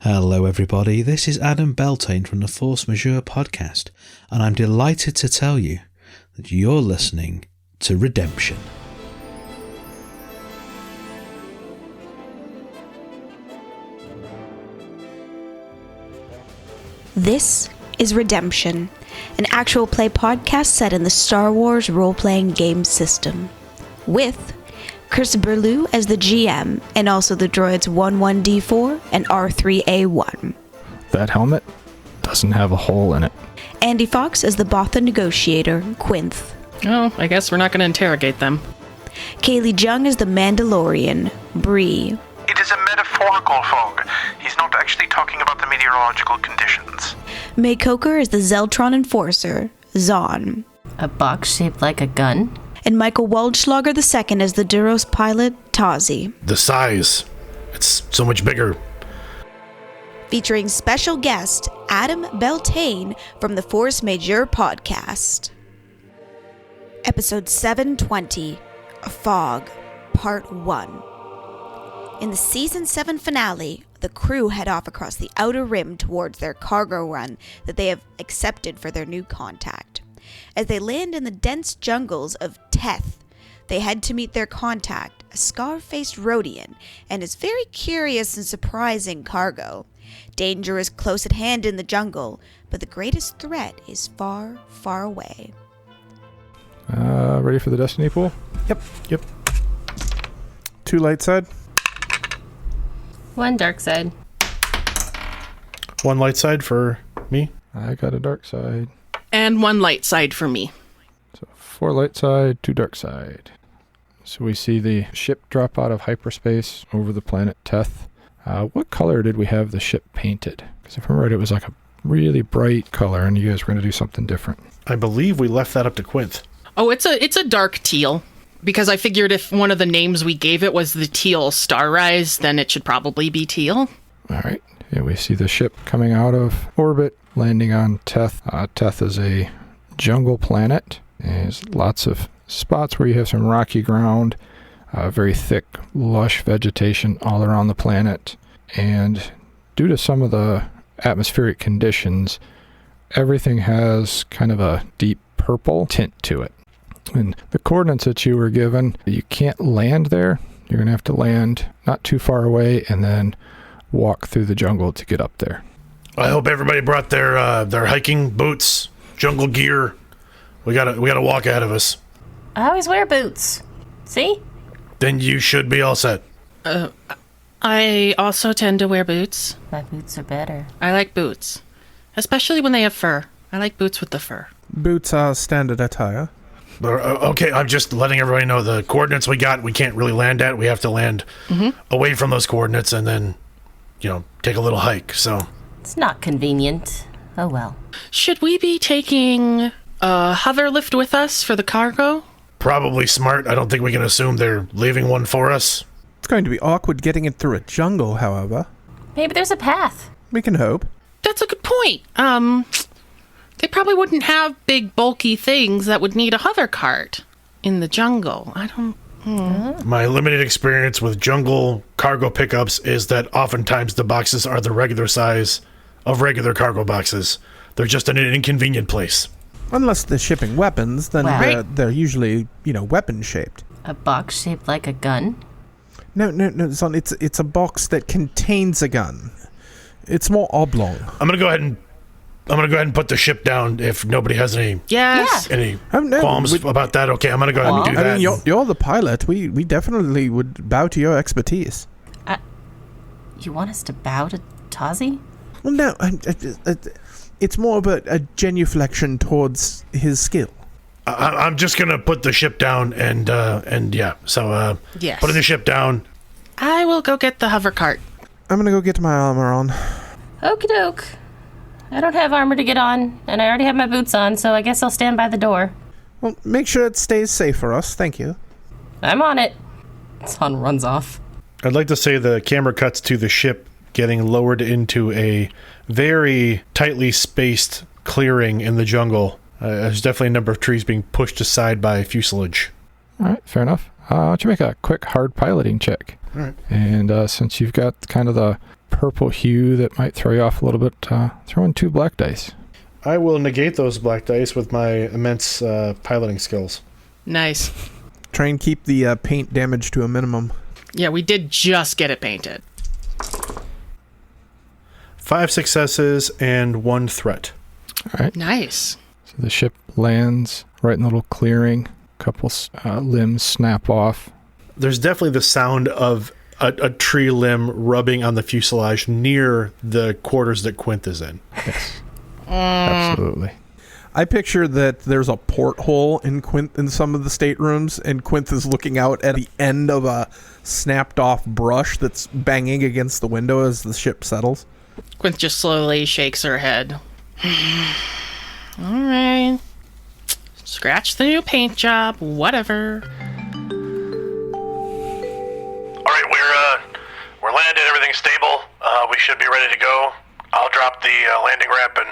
Hello everybody, this is Adam Beltaine from the Force Majeure podcast, and I'm delighted to tell you that you're listening to Redemption. This is Redemption, an actual play podcast set in the Star Wars role-playing game system, with Chris Berlew as the GM, and also the droids 11D4 and R3A1. That helmet doesn't have a hole in it. Andy Fox as the Botha negotiator, Quinth. Oh, I guess we're not going to interrogate them. Kaylee Jung as the Mandalorian, Bree. It is a metaphorical fog. He's not actually talking about the meteorological conditions. May Coker as the Zeltron enforcer, Zahn. A box shaped like a gun? And Michael Waldschlager II as the Duros pilot, Tazi. The size. It's so much bigger. Featuring special guest Adam Beltaine from the Force Majeure podcast. Episode 720, A Fog, Part 1. In the Season 7 finale, the crew head off across the Outer Rim towards their cargo run that they have accepted for their new contact. As they land in the dense jungles of TETH, they head to meet their contact, a scar-faced rodian, and his very curious and surprising cargo. Danger is close at hand in the jungle, but the greatest threat is far, far away. Ready for the Destiny pool? Yep. 2 light side. 1 dark side. 1 light side for me. I got a dark side. And 1 light side for me. So 4 light side, 2 dark side. So we see the ship drop out of hyperspace over the planet Teth. What color did we have the ship painted? Because if I'm right, it was like a really bright color, and you guys were going to do something different. I believe we left that up to Quinth. Oh, it's a dark teal. Because I figured if one of the names we gave it was the Teal Starrise, then it should probably be teal. All right. Yeah, we see the ship coming out of orbit, landing on Teth. Teth is a jungle planet. There's lots of spots where you have some rocky ground, very thick, lush vegetation all around the planet. And due to some of the atmospheric conditions, everything has kind of a deep purple tint to it. And the coordinates that you were given, you can't land there. You're going to have to land not too far away and then walk through the jungle to get up there. I hope everybody brought their hiking boots, jungle gear. We got a walk ahead of us. I always wear boots. See? Then you should be all set. I also tend to wear boots. My boots are better. I like boots. Especially when they have fur. I like boots with the fur. Boots are standard attire. Okay, I'm just letting everybody know the coordinates we got, we can't really land at. We have to land away from those coordinates and then, take a little hike, so. It's not convenient. Oh well. Should we be taking a hover lift with us for the cargo? Probably smart. I don't think we can assume they're leaving one for us. It's going to be awkward getting it through a jungle, however. Maybe there's a path. We can hope. That's a good point. They probably wouldn't have big, bulky things that would need a hover cart in the jungle. I don't... My limited experience with jungle cargo pickups is that oftentimes the boxes are the regular size of regular cargo boxes. They're just in an inconvenient place. Unless they're shipping weapons, then Wow. they're usually, weapon-shaped. A box shaped like a gun? No, son, it's a box that contains a gun. It's more oblong. I'm gonna go ahead and put the ship down if nobody has any Yes. any qualms about that. Okay, I'm gonna go ahead and do that. I mean, you're the pilot. We definitely would bow to your expertise. You want us to bow to Tazi? Well, no, it's more of a genuflection towards his skill. I'm just gonna put the ship down and yeah. So Yes. putting the ship down. I will go get the hover cart. I'm gonna go get my armor on. Okie doke. I don't have armor to get on, and I already have my boots on, so I guess I'll stand by the door. Well, make sure it stays safe for us. Thank you. I'm on it. Zahn runs off. I'd like to say the camera cuts to the ship getting lowered into a very tightly spaced clearing in the jungle. There's definitely a number of trees being pushed aside by fuselage. All right, fair enough. Why don't you make a quick hard piloting check? All right. And since you've got kind of the purple hue that might throw you off a little bit, throw in 2 black dice. I will negate those black dice with my immense piloting skills. Nice. Try and keep the paint damage to a minimum. Yeah, we did just get it painted. 5 successes and 1 threat. All right. Nice. So the ship lands right in the little clearing. A couple limbs snap off. There's definitely the sound of a tree limb rubbing on the fuselage near the quarters that Quinth is in. Yes. Absolutely. I picture that there's a porthole in some of the staterooms, and Quinth is looking out at the end of a snapped-off brush that's banging against the window as the ship settles. Quinth just slowly shakes her head. All right. Scratch the new paint job, whatever. All right, we're landed. Everything's stable. We should be ready to go. I'll drop the landing ramp and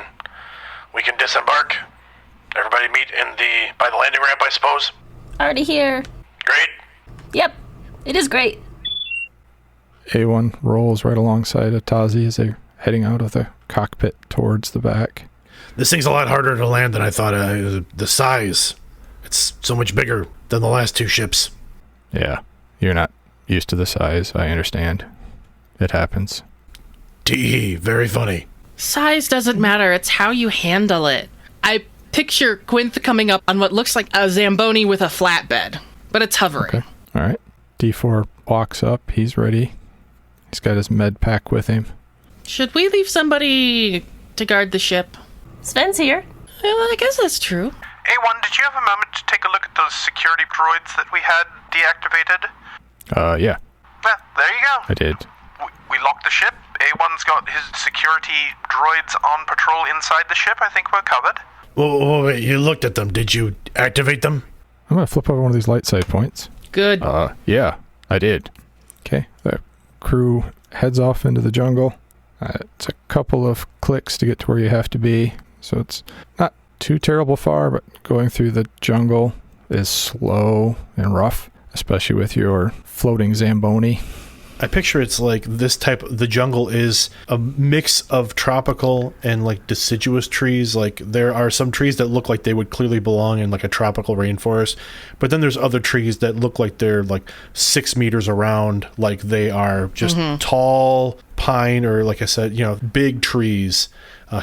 we can disembark. Everybody meet by the landing ramp, I suppose. Already here. Great. Yep, it is great. A1 rolls right alongside of Tazi as they're heading out of the cockpit towards the back. This thing's a lot harder to land than I thought. The size, it's so much bigger than the last 2 ships. Yeah, you're not used to the size. I understand. It happens. Tee, very funny. Size doesn't matter. It's how you handle it. I picture Quinth coming up on what looks like a Zamboni with a flatbed, but it's hovering. Okay. All right. D4 walks up. He's ready. He's got his med pack with him. Should we leave somebody to guard the ship? Sven's here. Well, I guess that's true. A1, did you have a moment to take a look at those security droids that we had deactivated? Yeah, Yeah, there you go. I did. We locked the ship. A1's got his security droids on patrol inside the ship. I think we're covered. Whoa, wait, you looked at them. Did you activate them? I'm going to flip over one of these light side points. Good. Yeah, I did. Okay, the crew heads off into the jungle. It's a couple of clicks to get to where you have to be, so it's not too terrible far, but going through the jungle is slow and rough, especially with your floating Zamboni. I picture it's like this type. The jungle is a mix of tropical and like deciduous trees. Like there are some trees that look like they would clearly belong in like a tropical rainforest, but then there's other trees that look like they're like 6 meters around, like they are just tall pine, or like I said, big trees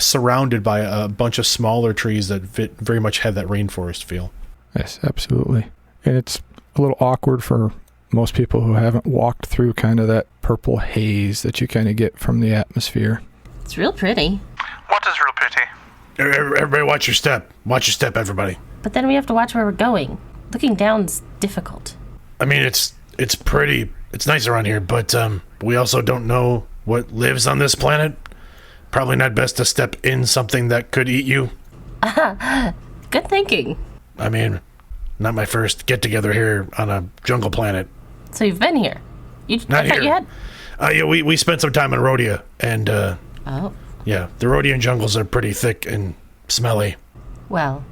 surrounded by a bunch of smaller trees that very much have that rainforest feel. Yes, absolutely. And it's a little awkward for most people who haven't walked through kind of that purple haze that you kind of get from the atmosphere. It's real pretty. What is real pretty? Everybody watch your step. Watch your step, everybody. But then we have to watch where we're going. Looking down's difficult. I mean, it's pretty. It's nice around here, but we also don't know what lives on this planet. Probably not best to step in something that could eat you. Good thinking. I mean, not my first get-together here on a jungle planet. So you've been here? Not here. You had? Yeah, we spent some time in Rhodia, and Oh. yeah, the Rhodian jungles are pretty thick and smelly. Well,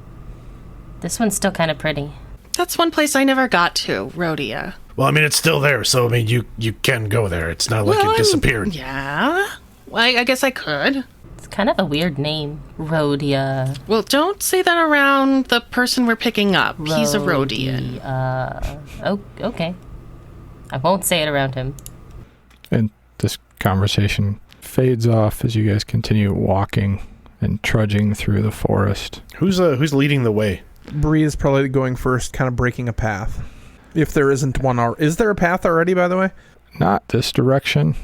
this one's still kind of pretty. That's one place I never got to, Rhodia. Well, I mean, it's still there, so I mean, you can go there. It's not like it disappeared. Yeah. Well, I guess I could. It's kind of a weird name. Rhodia. Well, don't say that around the person we're picking up. He's a Rodian. Oh, okay. I won't say it around him. And this conversation fades off as you guys continue walking and trudging through the forest. Who's leading the way? Bree is probably going first, kind of breaking a path. If there isn't one already. Is there a path already, by the way? Not this direction.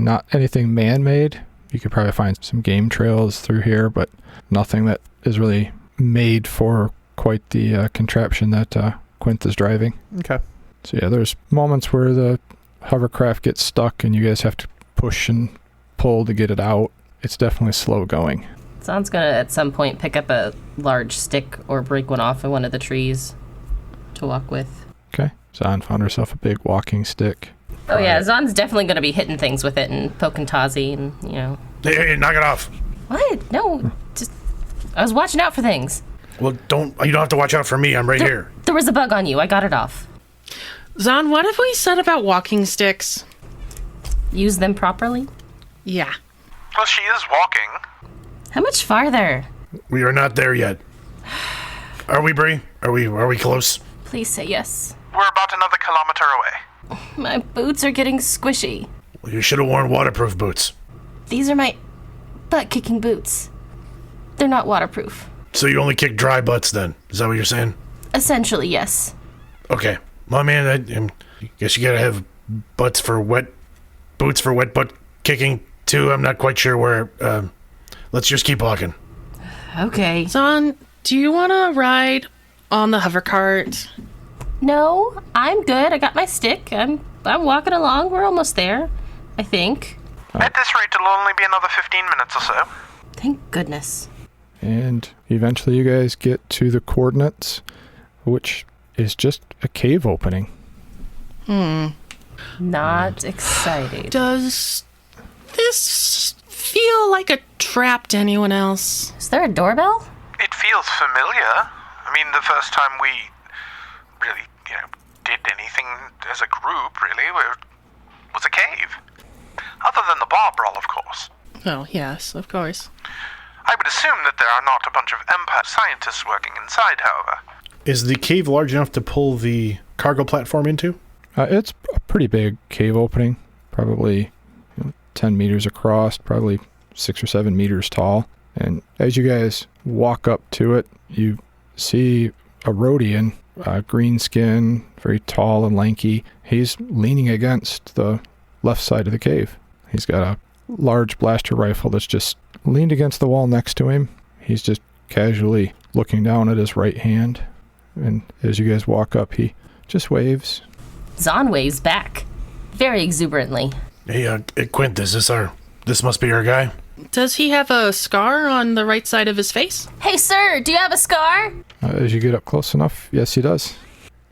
Not anything man-made. You could probably find some game trails through here, but nothing that is really made for quite the contraption that Quinth is driving. Okay. So yeah, there's moments where the hovercraft gets stuck and you guys have to push and pull to get it out. It's definitely slow going. Zon's gonna at some point pick up a large stick or break one off of one of the trees to walk with. Okay. Zon found herself a big walking stick. Oh yeah, Zon's definitely gonna be hitting things with it and poking Tazi and, Hey, knock it off. What? No, just... I was watching out for things. Well, you don't have to watch out for me. I'm right here. There was a bug on you. I got it off. Zon, what have we said about walking sticks? Use them properly? Yeah. Well, she is walking. How much farther? We are not there yet. Are we, Bree? Are we close? Please say yes. We're about another kilometer away. My boots are getting squishy. Well, you should have worn waterproof boots. These are my butt-kicking boots. They're not waterproof. So you only kick dry butts then? Is that what you're saying? Essentially, yes. Okay. My man, I guess you gotta have boots for wet butt kicking too. I'm not quite sure where. Let's just keep walking. Okay. Zahn, do you want to ride on the hover cart? No, I'm good. I got my stick. I'm walking along. We're almost there, I think. At this rate, it'll only be another 15 minutes or so. Thank goodness. And eventually you guys get to the coordinates, which is just a cave opening. Not excited. Does this feel like a trap to anyone else? Is there a doorbell? It feels familiar. I mean, the first time we really, did anything as a group, really, was a cave. Other than the bar brawl, of course. Oh, yes, of course. I would assume that there are not a bunch of Empire scientists working inside, however. Is the cave large enough to pull the cargo platform into? It's a pretty big cave opening, probably 10 meters across, probably 6 or 7 meters tall. And as you guys walk up to it, you see a rodian, green skin, very tall and lanky. He's leaning against the left side of the cave. He's got a large blaster rifle that's just leaned against the wall next to him. He's just casually looking down at his right hand. And as you guys walk up, he just waves. Zahn waves back, very exuberantly. Hey, Quint, this must be our guy. Does he have a scar on the right side of his face? Hey, sir, do you have a scar? As you get up close enough, yes, he does.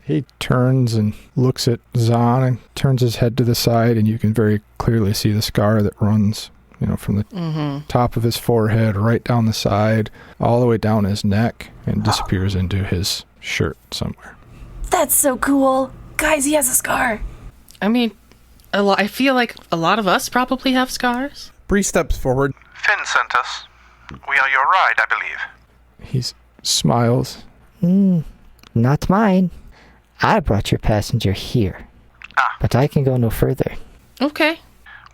He turns and looks at Zahn and turns his head to the side, and you can very clearly see the scar that runs, from the top of his forehead right down the side, all the way down his neck, and disappears into his shirt somewhere. That's so cool. Guys, he has a scar. I mean, I feel like a lot of us probably have scars. Bree steps forward. Finn sent us. We are your ride, I believe. He smiles. Not mine. I brought your passenger here. But I can go no further. Okay.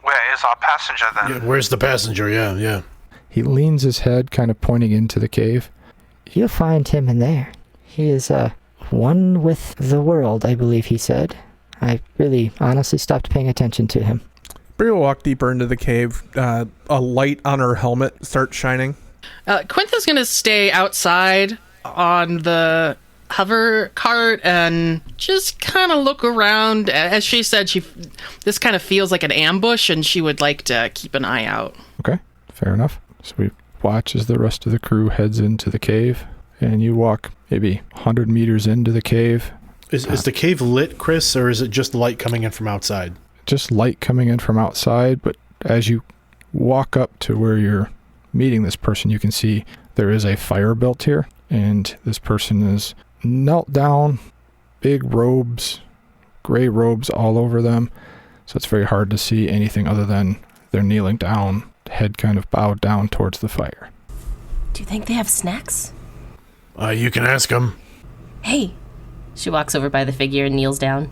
Where is our passenger, then? Yeah, where's the passenger? Yeah. He leans his head, kind of pointing into the cave. You'll find him in there. He is, one with the world, I believe he said. I really honestly stopped paying attention to him. Bree will walk deeper into the cave. A light on her helmet starts shining. Quintha's going to stay outside on the hover cart and just kind of look around. As she said, this kind of feels like an ambush, and she would like to keep an eye out. Okay, fair enough. So we watch as the rest of the crew heads into the cave, and you walk maybe 100 meters into the cave. Is the cave lit, Chris, or is it just light coming in from outside? Just light coming in from outside, but as you walk up to where you're meeting this person, you can see there is a fire built here, and this person is knelt down, big robes, gray robes all over them, so it's very hard to see anything other than they're kneeling down, head kind of bowed down towards the fire. Do you think they have snacks? You can ask him. Hey. She walks over by the figure and kneels down.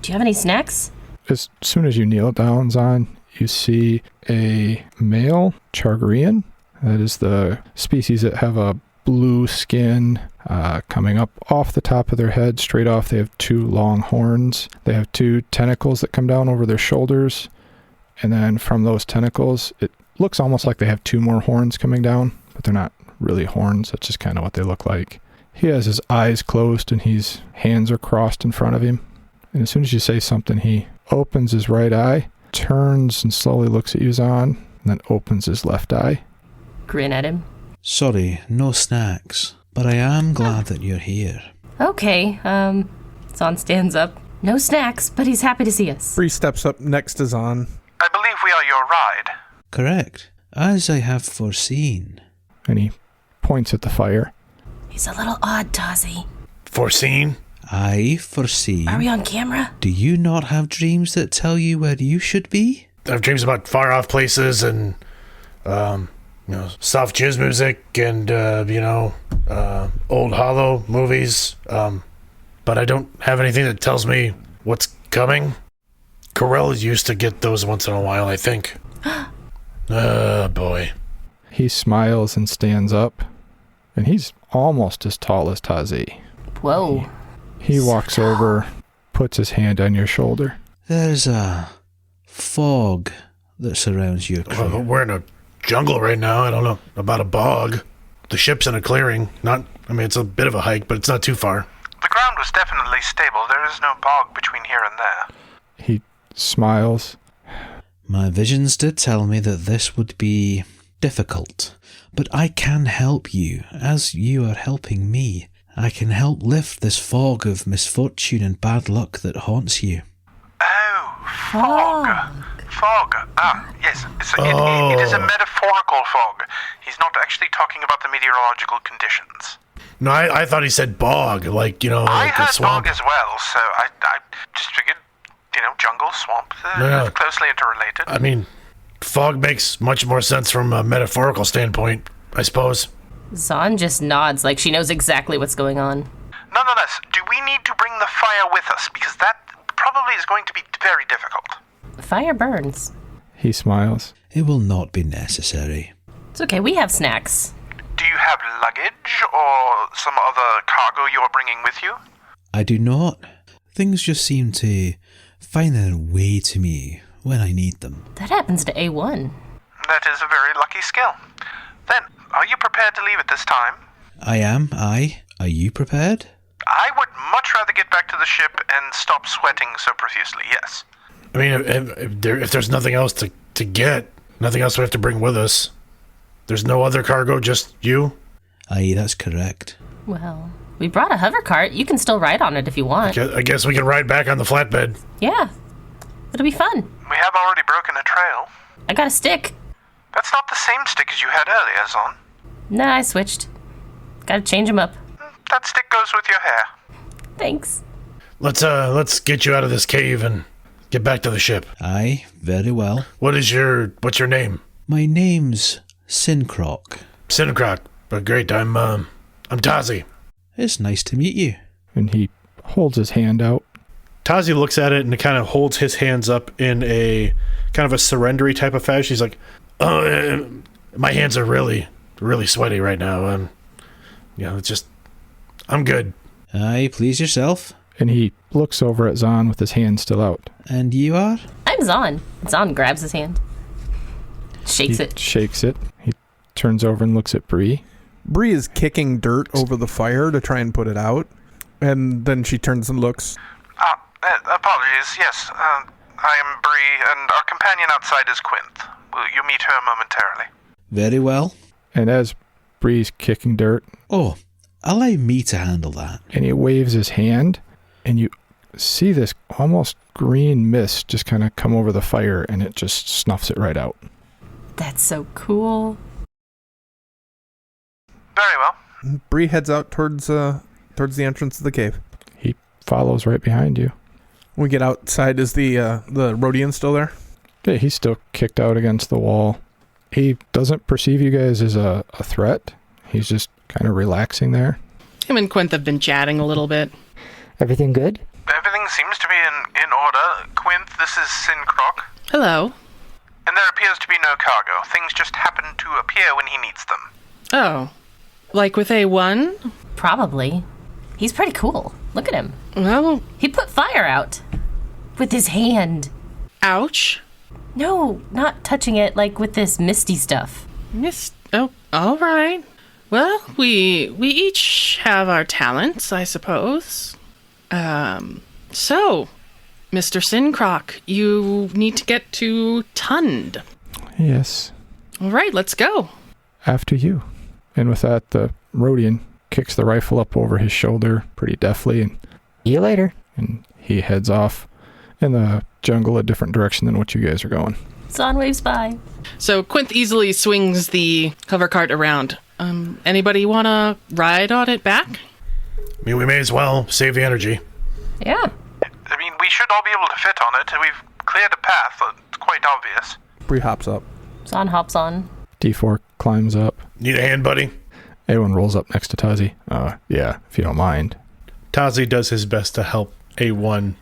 Do you have any snacks? As soon as you kneel down, Zahn, you see a male Chargarian. That is the species that have a blue skin coming up off the top of their head. Straight off, they have 2 long horns. They have 2 tentacles that come down over their shoulders. And then from those tentacles, it looks almost like they have 2 more horns coming down, but they're not really horns. That's just kind of what they look like. He has his eyes closed and his hands are crossed in front of him. And as soon as you say something, he opens his right eye, turns and slowly looks at you, Zahn, and then opens his left eye. Grin at him. Sorry, no snacks, but I am glad that you're here. Okay, Zahn stands up. No snacks, but he's happy to see us. Bree steps up next to Zahn. I believe we are your ride. Correct, as I have foreseen. And he points at the fire. He's a little odd, Tazi. Foreseen? I foresee. Are we on camera? Do you not have dreams that tell you where you should be? have dreams about far off places and, soft jizz music and, old Hollow movies. But I don't have anything that tells me what's coming. Corell used to get those once in a while, I think. Boy. He smiles and stands up, and he's almost as tall as Tazi. Whoa. He walks over, puts his hand on your shoulder. There's a fog that surrounds your crew. Well, we're in a jungle right now. I don't know about a bog. The ship's in a clearing. It's a bit of a hike, but it's not too far. The ground was definitely stable. There is no bog between here and there. He smiles. My visions did tell me that this would be difficult, but I can help you, as you are helping me. I can help lift this fog of misfortune and bad luck that haunts you. Oh, fog. Fog. Yes. It is a metaphorical fog. He's not actually talking about the meteorological conditions. No, I thought he said bog, I like heard a swamp. bog as well, so I just figured, jungle, swamp, they're closely interrelated. Fog makes much more sense from a metaphorical standpoint, I suppose. Zahn just nods like she knows exactly what's going on. Nonetheless, do we need to bring the fire with us? Because that probably is going to be very difficult. Fire burns. He smiles. It will not be necessary. It's okay, we have snacks. Do you have luggage or some other cargo you're bringing with you? I do not. Things just seem to find their way to me when I need them. That happens to A1. That is a very lucky skill. Then, are you prepared to leave at this time? I am. Are you prepared? I would much rather get back to the ship and stop sweating so profusely, yes. If there's nothing else to get, nothing else we have to bring with us, there's no other cargo, just you? Aye, that's correct. Well, we brought a hover cart. You can still ride on it if you want. I guess we can ride back on the flatbed. Yeah. It'll be fun. We have already broken a trail. I got a stick. That's not the same stick as you had earlier, Zon. Nah, I switched. Gotta change them up. That stick goes with your hair. Thanks. Let's get you out of this cave and get back to the ship. Aye, very well. What's your name? My name's Sincroc. Sincroc. Great. I'm Tazi. It's nice to meet you. And he holds his hand out. Tazi looks at it and kind of holds his hands up in a kind of a surrendery type of fashion. He's like, my hands are really, really sweaty right now. I'm good. Aye, please yourself. And he looks over at Zahn with his hand still out. And you are? I'm Zahn. Zahn grabs his hand. Shakes it. Shakes it. He turns over and looks at Bree. Bree is kicking dirt over the fire to try and put it out. And then she turns and looks. Apologies, yes. I am Bree, and our companion outside is Quinth. Will you meet her momentarily? Very well. And as Bree's kicking dirt... Oh, allow me to handle that. And he waves his hand, and you see this almost green mist just kind of come over the fire, and it just snuffs it right out. That's so cool. Very well. Bree heads out towards the entrance of the cave. He follows right behind you. When we get outside, is the rodian still there? Yeah, he's still kicked out against the wall. He doesn't perceive you guys as a threat. He's just kind of relaxing there. Him and Quinth have been chatting a little bit. Everything good? Everything seems to be in order. Quinth, this is Sincroc. Hello. And there appears to be no cargo. Things just happen to appear when he needs them. Oh. Like with A1? Probably. He's pretty cool. Look at him. Well... He put fire out. With his hand. Ouch. No, not touching it, like with this misty stuff. Oh, all right. Well, we each have our talents, I suppose. So, Mr. Sincroc, you need to get to Tund. Yes. All right, let's go. After you. And with that, the rodian kicks the rifle up over his shoulder pretty deftly. And see you later. And he heads off in the jungle a different direction than what you guys are going. Zahn waves by. So Quinth easily swings the hover cart around. Anybody want to ride on it back? We may as well save the energy. Yeah. We should all be able to fit on it. We've cleared a path. quite obvious. Bree hops up. Zahn hops on. D4 climbs up. Need a hand, buddy? A1 rolls up next to Tazi. Yeah, if you don't mind. Tazi does his best to help A1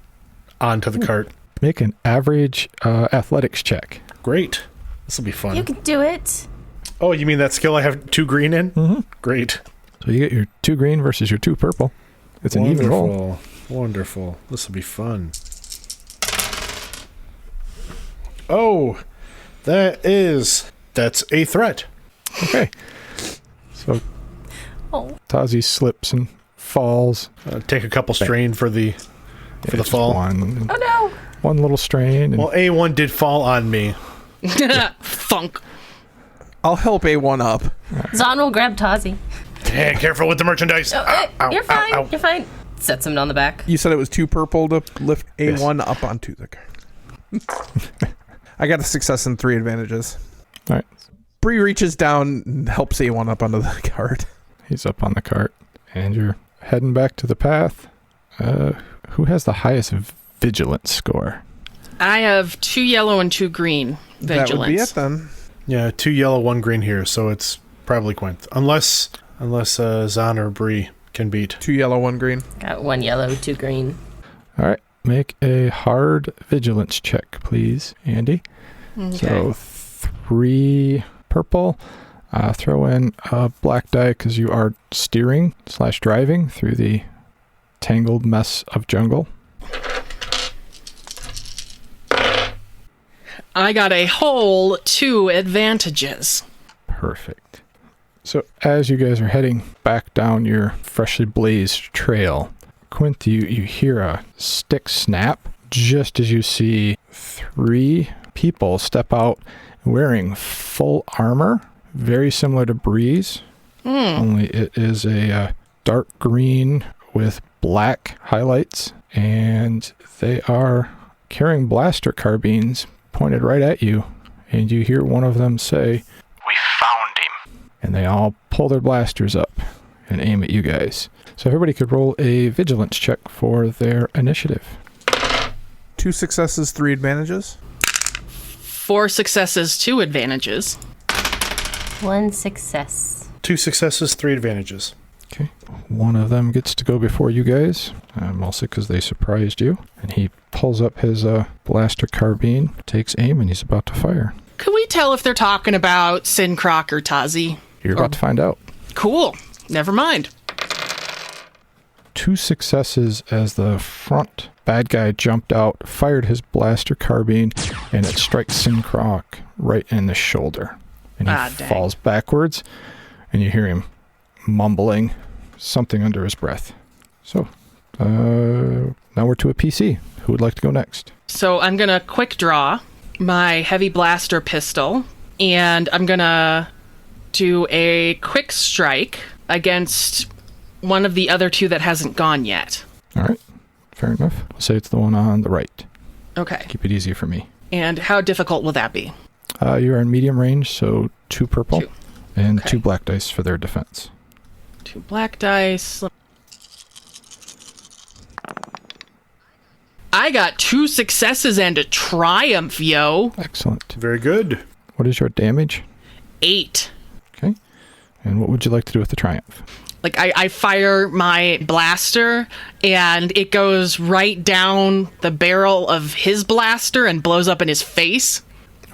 onto the cart. Make an average athletics check. Great. This will be fun. You can do it. Oh, you mean that skill I have 2 green in? Mm-hmm. Great. So you get your 2 green versus your 2 purple. It's an even roll. Wonderful. This will be fun. Oh, that's a threat. Okay. So Oh. Tazi slips and falls. Take a couple strain for the fall. One, Oh no. one little strain. And Well, A1 did fall on me. Funk. I'll help A1 up. Zahn will grab Tazi. Hey, careful with the merchandise. You're fine. You're fine. Sets him on the back. You said it was 2 purple to lift A1 up onto the car. I got a success and 3 advantages. All right. Bree reaches down and helps A1 up onto the cart. He's up on the cart. And you're heading back to the path. Who has the highest vigilance score? I have 2 yellow and 2 green vigilance. That would be it then. Yeah, 2 yellow, 1 green here, so it's probably Quinth. Unless Zahn or Bree can beat. 2 yellow, 1 green. Got 1 yellow, 2 green. All right. Make a hard vigilance check, please, Andy. Okay. So 3 purple. Throw in a black die because you are steering/driving through the tangled mess of jungle. I got a whole 2 advantages. Perfect. So as you guys are heading back down your freshly blazed trail, Quinth, you hear a stick snap just as you see 3 people step out wearing full armor, very similar to Bree's, only it is a dark green with black highlights, and they are carrying blaster carbines pointed right at you, and you hear one of them say, We found him. and they all pull their blasters up and aim at you guys. So everybody could roll a vigilance check for their initiative. 2 successes, 3 advantages. 4 successes, 2 advantages. 1 success. 2 successes, 3 advantages. Okay. One of them gets to go before you guys, mostly because they surprised you. And he pulls up his blaster carbine, takes aim, and he's about to fire. Could we tell if they're talking about Sincroc or Tazi? You're about to find out. Cool. Never mind. 2 successes as the front bad guy jumped out, fired his blaster carbine, and it strikes Sincroc right in the shoulder. And he dang. falls backwards, and you hear him mumbling something under his breath. So, now we're to a PC. Who would like to go next? So I'm going to quick draw my heavy blaster pistol, and I'm going to do a quick strike against one of the other 2 that hasn't gone yet. All right. Fair enough. I'll say it's the one on the right. Okay. Keep it easy for me. And how difficult will that be? You are in medium range, so 2 purple 2. and Okay. 2 black dice for their defense. 2 black dice. I got 2 successes and a triumph, yo. Excellent. Very good. What is your damage? 8. Okay. And what would you like to do with the triumph? Like, I fire my blaster, and it goes right down the barrel of his blaster and blows up in his face.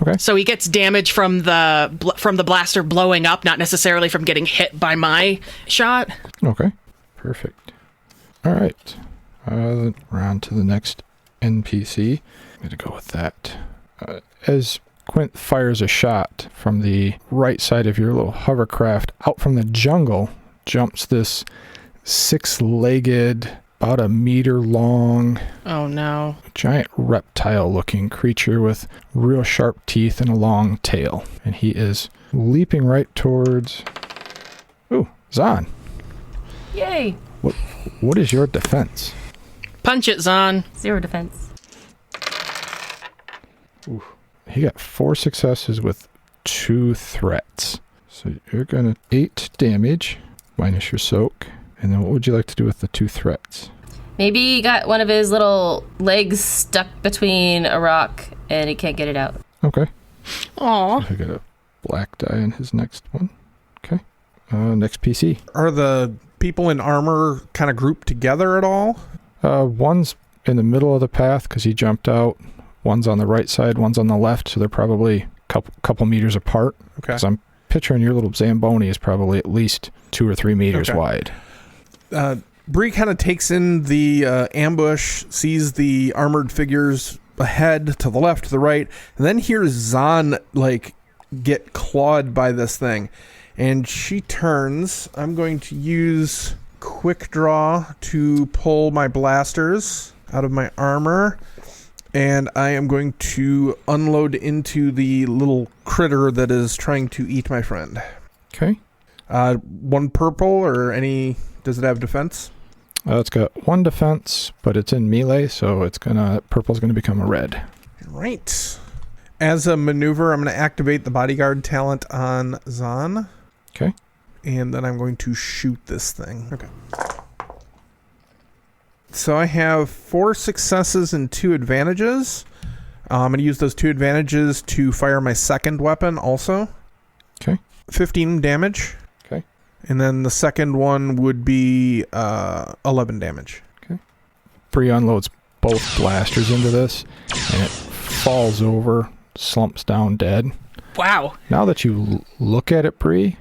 Okay. So he gets damage from the blaster blowing up, not necessarily from getting hit by my shot. Okay. Perfect. All right. We're on to the next NPC. I'm going to go with that. As Quint fires a shot from the right side of your little hovercraft, out from the jungle jumps this 6-legged, about a meter long, Oh no. giant reptile-looking creature with real sharp teeth and a long tail. And he is leaping right towards... Ooh, Zahn. Yay. What is your defense? Punch it, Zahn. 0 defense. He got 4 successes with 2 threats. So you're going to 8 damage minus your soak. And then what would you like to do with the 2 threats? Maybe he got one of his little legs stuck between a rock and he can't get it out. Okay. Aw. I got a black die in his next one. Okay. Next PC. Are the people in armor kind of grouped together at all? One's in the middle of the path because he jumped out. One's on the right side, one's on the left, so they're probably a couple meters apart. Okay. Because I'm picturing your little Zamboni is probably at least 2 or 3 meters wide. Bree kind of takes in the ambush, sees the armored figures ahead, to the left, to the right, and then hears Zahn, get clawed by this thing. And she turns. I'm going to use Quick Draw to pull my blasters out of my armor, and I am going to unload into the little critter that is trying to eat my friend. Okay. 1 purple, or any... Does it have defense? It's got 1 defense, but it's in melee, so purple's gonna become a red. Right. As a maneuver, I'm going to activate the bodyguard talent on Zahn. Okay. And then I'm going to shoot this thing. Okay. So I have 4 successes and 2 advantages. I'm going to use those 2 advantages to fire my second weapon also. Okay. 15 damage. Okay. And then the second one would be 11 damage. Okay. Bree unloads both blasters into this, and it falls over, slumps down dead. Wow. Now that you look at it, Bree,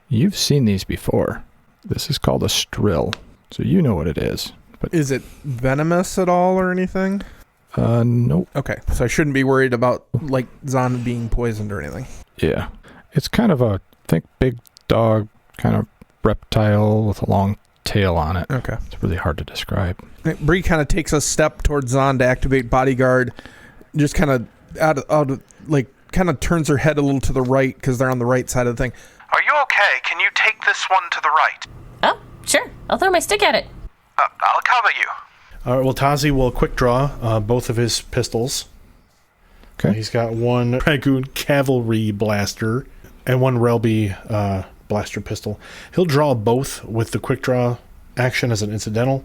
you've seen these before. This is called a strill, so you know what it is. But is it venomous at all or anything? Nope. Okay, so I shouldn't be worried about, Zahn being poisoned or anything. Yeah. It's kind of big dog, kind of reptile with a long tail on it. Okay. It's really hard to describe. Bree kind of takes a step towards Zahn to activate bodyguard, just kind of kind of turns her head a little to the right because they're on the right side of the thing. Are you okay? Can you take this one to the right? Oh, sure. I'll throw my stick at it. I'll cover you. All right, well, Tazi will quick draw both of his pistols. Okay. He's got 1 Dragoon Cavalry blaster and 1 Relby blaster pistol. He'll draw both with the quick draw action as an incidental,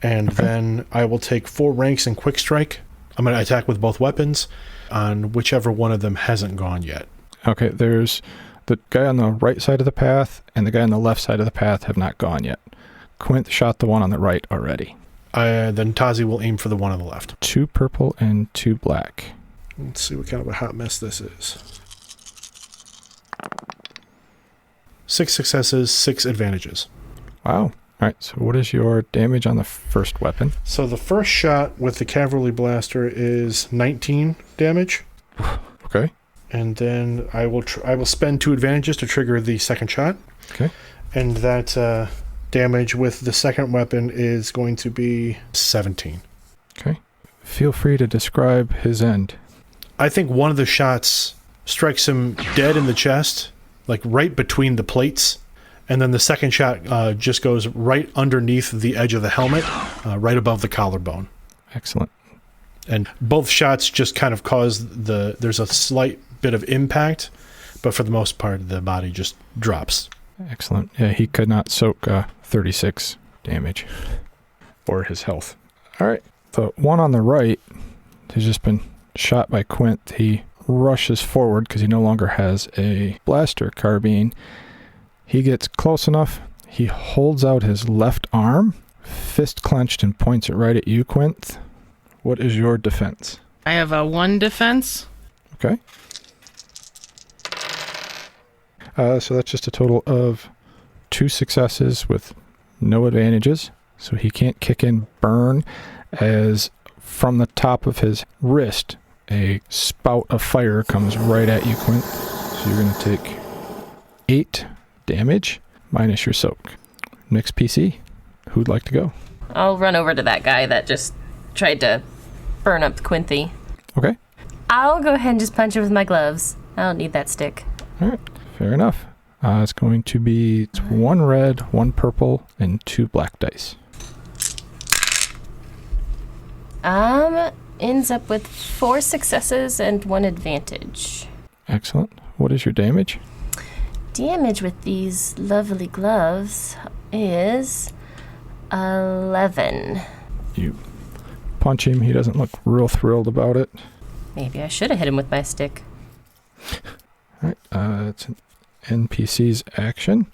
and then I will take 4 ranks in quick strike. I'm going to attack with both weapons on whichever one of them hasn't gone yet. Okay, there's the guy on the right side of the path and the guy on the left side of the path have not gone yet. Quint shot the one on the right already. Then Tazi will aim for the one on the left. 2 purple and 2 black. Let's see what kind of a hot mess this is. 6 successes, 6 advantages. Wow. All right, so what is your damage on the first weapon? So the first shot with the Cavalry Blaster is 19 damage. Okay. And then I will spend 2 advantages to trigger the second shot. Okay. And that damage with the second weapon is going to be 17. Okay. Feel free to describe his end. I think one of the shots strikes him dead in the chest, right between the plates. And then the second shot just goes right underneath the edge of the helmet, right above the collarbone. Excellent. And both shots just kind of cause there's a slight bit of impact, but for the most part, the body just drops. Excellent. Yeah, he could not soak 36 damage for his health. All right. The one on the right has just been shot by Quint. He rushes forward because he no longer has a blaster carbine. He gets close enough. He holds out his left arm, fist clenched, and points it right at you, Quint. What is your defense? I have a 1 defense. Okay. So that's just a total of 2 successes with no advantages. So he can't kick in burn, as from the top of his wrist, a spout of fire comes right at you, Quint. So you're going to take 8 damage minus your soak. Next PC, who'd like to go? I'll run over to that guy that just tried to burn up Quinthy. Okay. I'll go ahead and just punch him with my gloves. I don't need that stick. All right. Fair enough. It's going to be 1 red, 1 purple, and 2 black dice. Ends up with 4 successes and 1 advantage. Excellent. What is your damage? Damage with these lovely gloves is 11. You punch him. He doesn't look real thrilled about it. Maybe I should have hit him with my stick. All right, it's an NPC's action.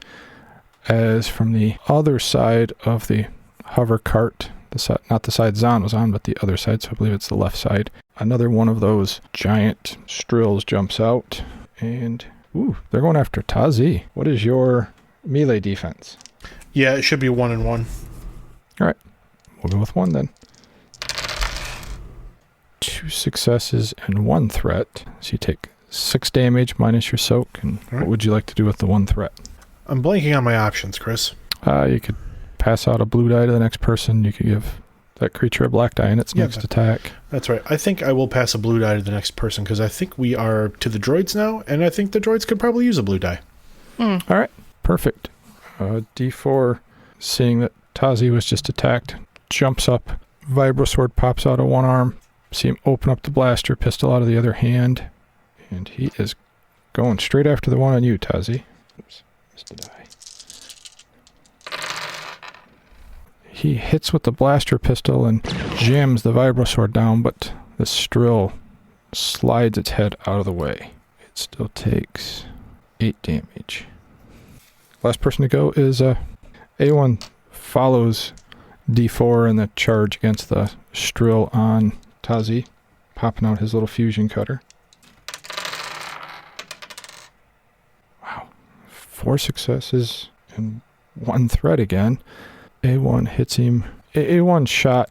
As from the other side of the hover cart, not the side Zahn was on, but the other side, so I believe it's the left side, another one of those giant strills jumps out, and they're going after Tazi. What is your melee defense? Yeah, it should be 1 and 1. All right, we'll go with 1 then. 2 successes and 1 threat. So you take 6 damage minus your soak. And what would you like to do with the 1 threat? I'm blanking on my options, Chris. You could pass out a blue die to the next person. You could give that creature a black die in its next attack. That's right. I think I will pass a blue die to the next person because I think we are to the droids now, and I think the droids could probably use a blue die. All right, perfect. D4, seeing that Tazi was just attacked, jumps up. Vibrosword pops out of one arm. See him open up the blaster pistol out of the other hand. And he is going straight after the one on you, Tazi. Oops, missed the die. He hits with the blaster pistol and jams the Vibrosword down, but the Strill slides its head out of the way. It still takes 8 damage. Last person to go is A1 follows D4 in the charge against the Strill on Tazi, popping out his little fusion cutter. Wow. 4 successes and 1 threat again. A1 hits him. A1 shot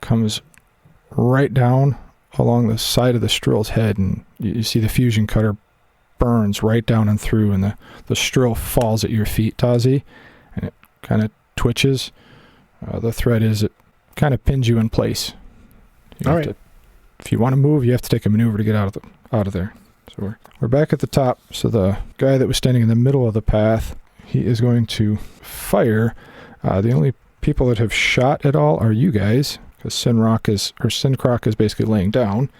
comes right down along the side of the Strill's head, and you see the fusion cutter burns right down and through, and the Strill falls at your feet, Tazi, and it kind of twitches. The threat is it kind of pins you in place. If you want to move, you have to take a maneuver to get out of there. So we're back at the top. So the guy that was standing in the middle of the path, he is going to fire. The only people that have shot at all are you guys, because Sincroc is basically laying down.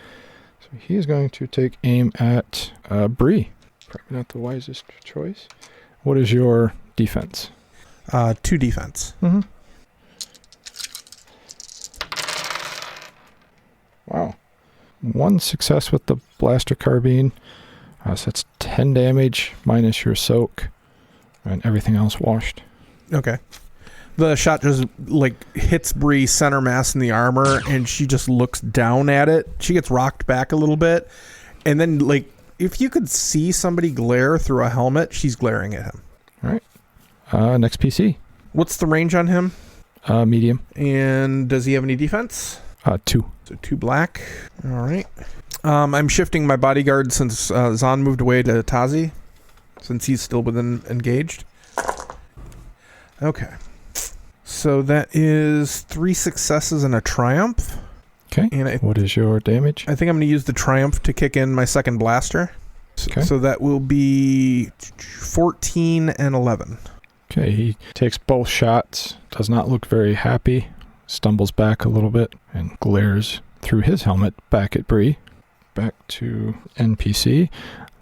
So he is going to take aim at Bree. Probably not the wisest choice. What is your defense? 2 defense. Mm-hmm. Wow. 1 success with the blaster carbine. So that's 10 damage minus your soak, and everything else washed. Okay. The shot just hits Bree center mass in the armor, and she just looks down at it. She gets rocked back a little bit, and then if you could see somebody glare through a helmet, she's glaring at him. All right. Next PC. What's the range on him? Medium. And does he have any defense? 2. So 2 black. All right. I'm shifting my bodyguard since Zahn moved away to Tazi, since he's still within engaged. Okay. So that is 3 successes and a triumph. Okay. And what is your damage? I think I'm going to use the triumph to kick in my second blaster. Okay. So that will be 14 and 11. Okay. He takes both shots. Does not look very happy. Stumbles back a little bit and glares through his helmet back at Bree. Back to NPC.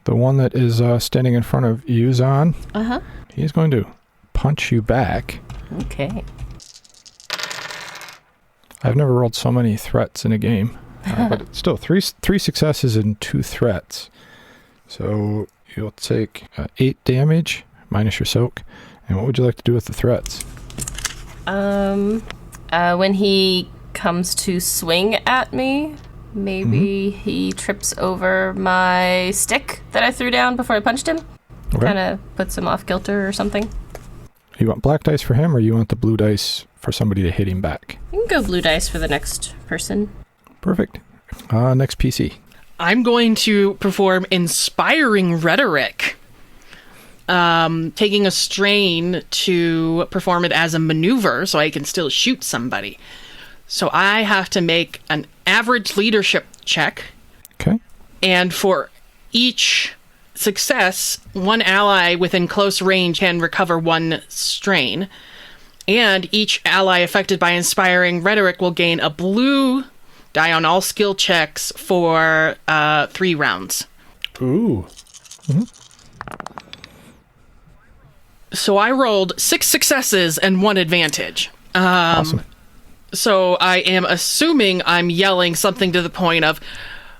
The one that is standing in front of you, Zahn. Uh-huh. He's going to punch you back. Okay. I've never rolled so many threats in a game. But it's still 3 successes and 2 threats. So you'll take 8 damage minus your soak. And what would you like to do with the threats? When he comes to swing at me, maybe he trips over my stick that I threw down before I punched him. Okay. Kind of puts him off kilter or something. You want black dice for him, or you want the blue dice for somebody to hit him back? You can go blue dice for the next person. Perfect. Next PC. I'm going to perform Inspiring Rhetoric. Taking a strain to perform it as a maneuver so I can still shoot somebody. So I have to make an average leadership check. Okay. And for each success, one ally within close range can recover 1 strain. And each ally affected by Inspiring Rhetoric will gain a blue die on all skill checks for 3 rounds. Ooh. Mm-hmm. So I rolled 6 successes and 1 advantage. Awesome. So I am assuming I'm yelling something to the point of,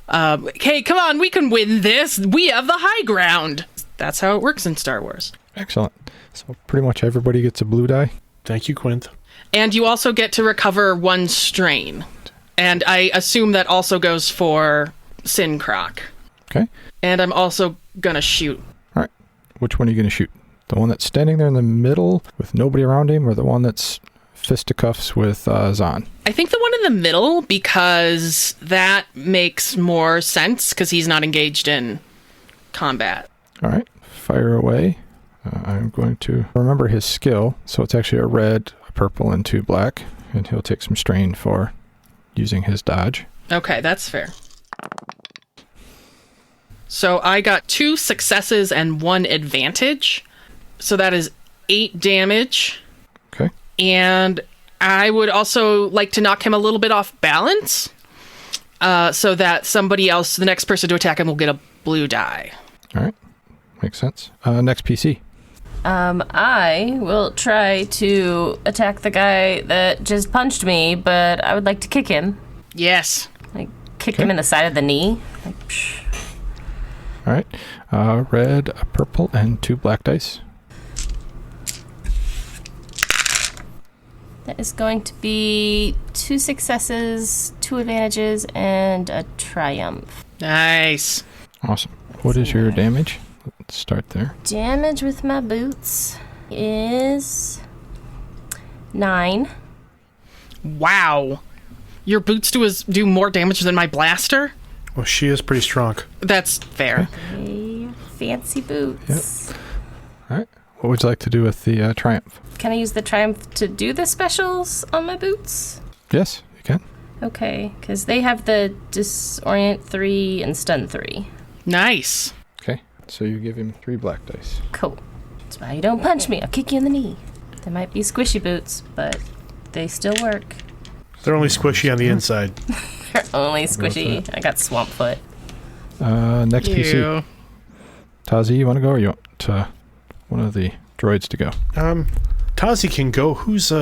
hey, come on, we can win this. We have the high ground. That's how it works in Star Wars. Excellent. So pretty much everybody gets a blue die. Thank you, Quinth. And you also get to recover 1 strain. And I assume that also goes for Sin Croc. Okay. And I'm also going to shoot. All right. Which one are you going to shoot? The one that's standing there in the middle with nobody around him, or the one that's fisticuffs with Zahn? I think the one in the middle, because that makes more sense, because he's not engaged in combat. All right. Fire away. I'm going to remember his skill. So it's actually a red, a purple, and 2 black. And he'll take some strain for using his dodge. Okay, that's fair. So I got 2 successes and 1 advantage. So that is 8 damage. Okay. And I would also like to knock him a little bit off balance, so that somebody else, the next person to attack him, will get a blue die. All right. Makes sense. Next PC. I will try to attack the guy that just punched me, but I would like to kick him. Yes. Like, kick him in the side of the knee. Like, psh. All right. Red, a purple, and 2 black dice. That is going to be 2 successes, 2 advantages, and a triumph. Nice. Awesome. What is your damage? Let's start there. Damage with my boots is 9. Wow. Your boots do more damage than my blaster? Well, she is pretty strong. That's fair. Okay, fancy boots. Yep. All right. What would you like to do with the triumph? Can I use the triumph to do the specials on my boots? Yes, you can. Okay, because they have the disorient 3 and stun 3. Nice. Okay. So you give him 3 black dice. Cool. That's why you don't punch me. I'll kick you in the knee. They might be squishy boots, but they still work. They're only squishy on the inside. They're only squishy. I got swamp foot. Next PC. Tazi, you want to go, or you want one of the droids to go? Tazi can go. Who's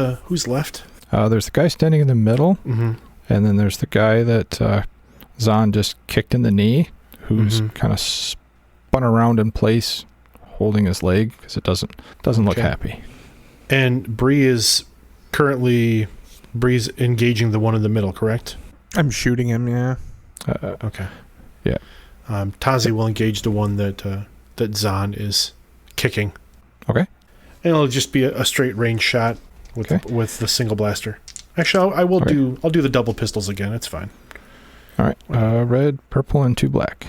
left? There's the guy standing in the middle, Mm-hmm. and then there's the guy that Zahn just kicked in the knee, who's kind of spun around in place, holding his leg because it doesn't look happy. And Bree's engaging the one in the middle, correct? I'm shooting him, yeah. Okay. Yeah. Tazi will engage the one that Zahn is kicking. Okay. And it'll just be a straight range shot with the single blaster. Actually, I'll do the double pistols again. It's fine. All right. Red, purple, and 2 black.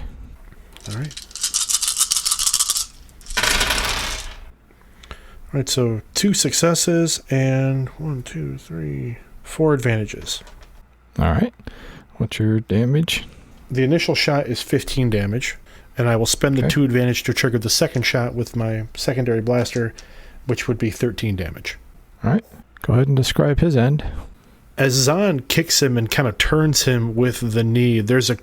All right. All right, so 2 successes and 4 advantages. All right. What's your damage? The initial shot is 15 damage, and I will spend the 2 advantage to trigger the second shot with my secondary blaster, which would be 13 damage. All right. Go ahead and describe his end. As Zahn kicks him and kind of turns him with the knee, there's a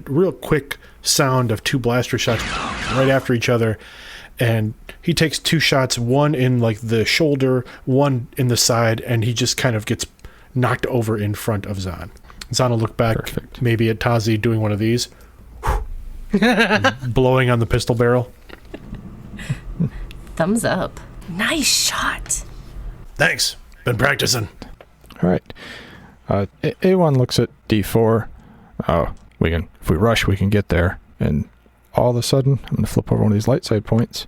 real quick sound of 2 blaster shots right after each other, and he takes 2 shots, one in like the shoulder, one in the side, and he just kind of gets knocked over in front of Zahn. Zahn will look back maybe at Tazi doing one of these, blowing on the pistol barrel. Thumbs up. Nice shot. Thanks. Been practicing. All right. A1 looks at D4. If we rush, we can get there. And all of a sudden, I'm going to flip over one of these light side points.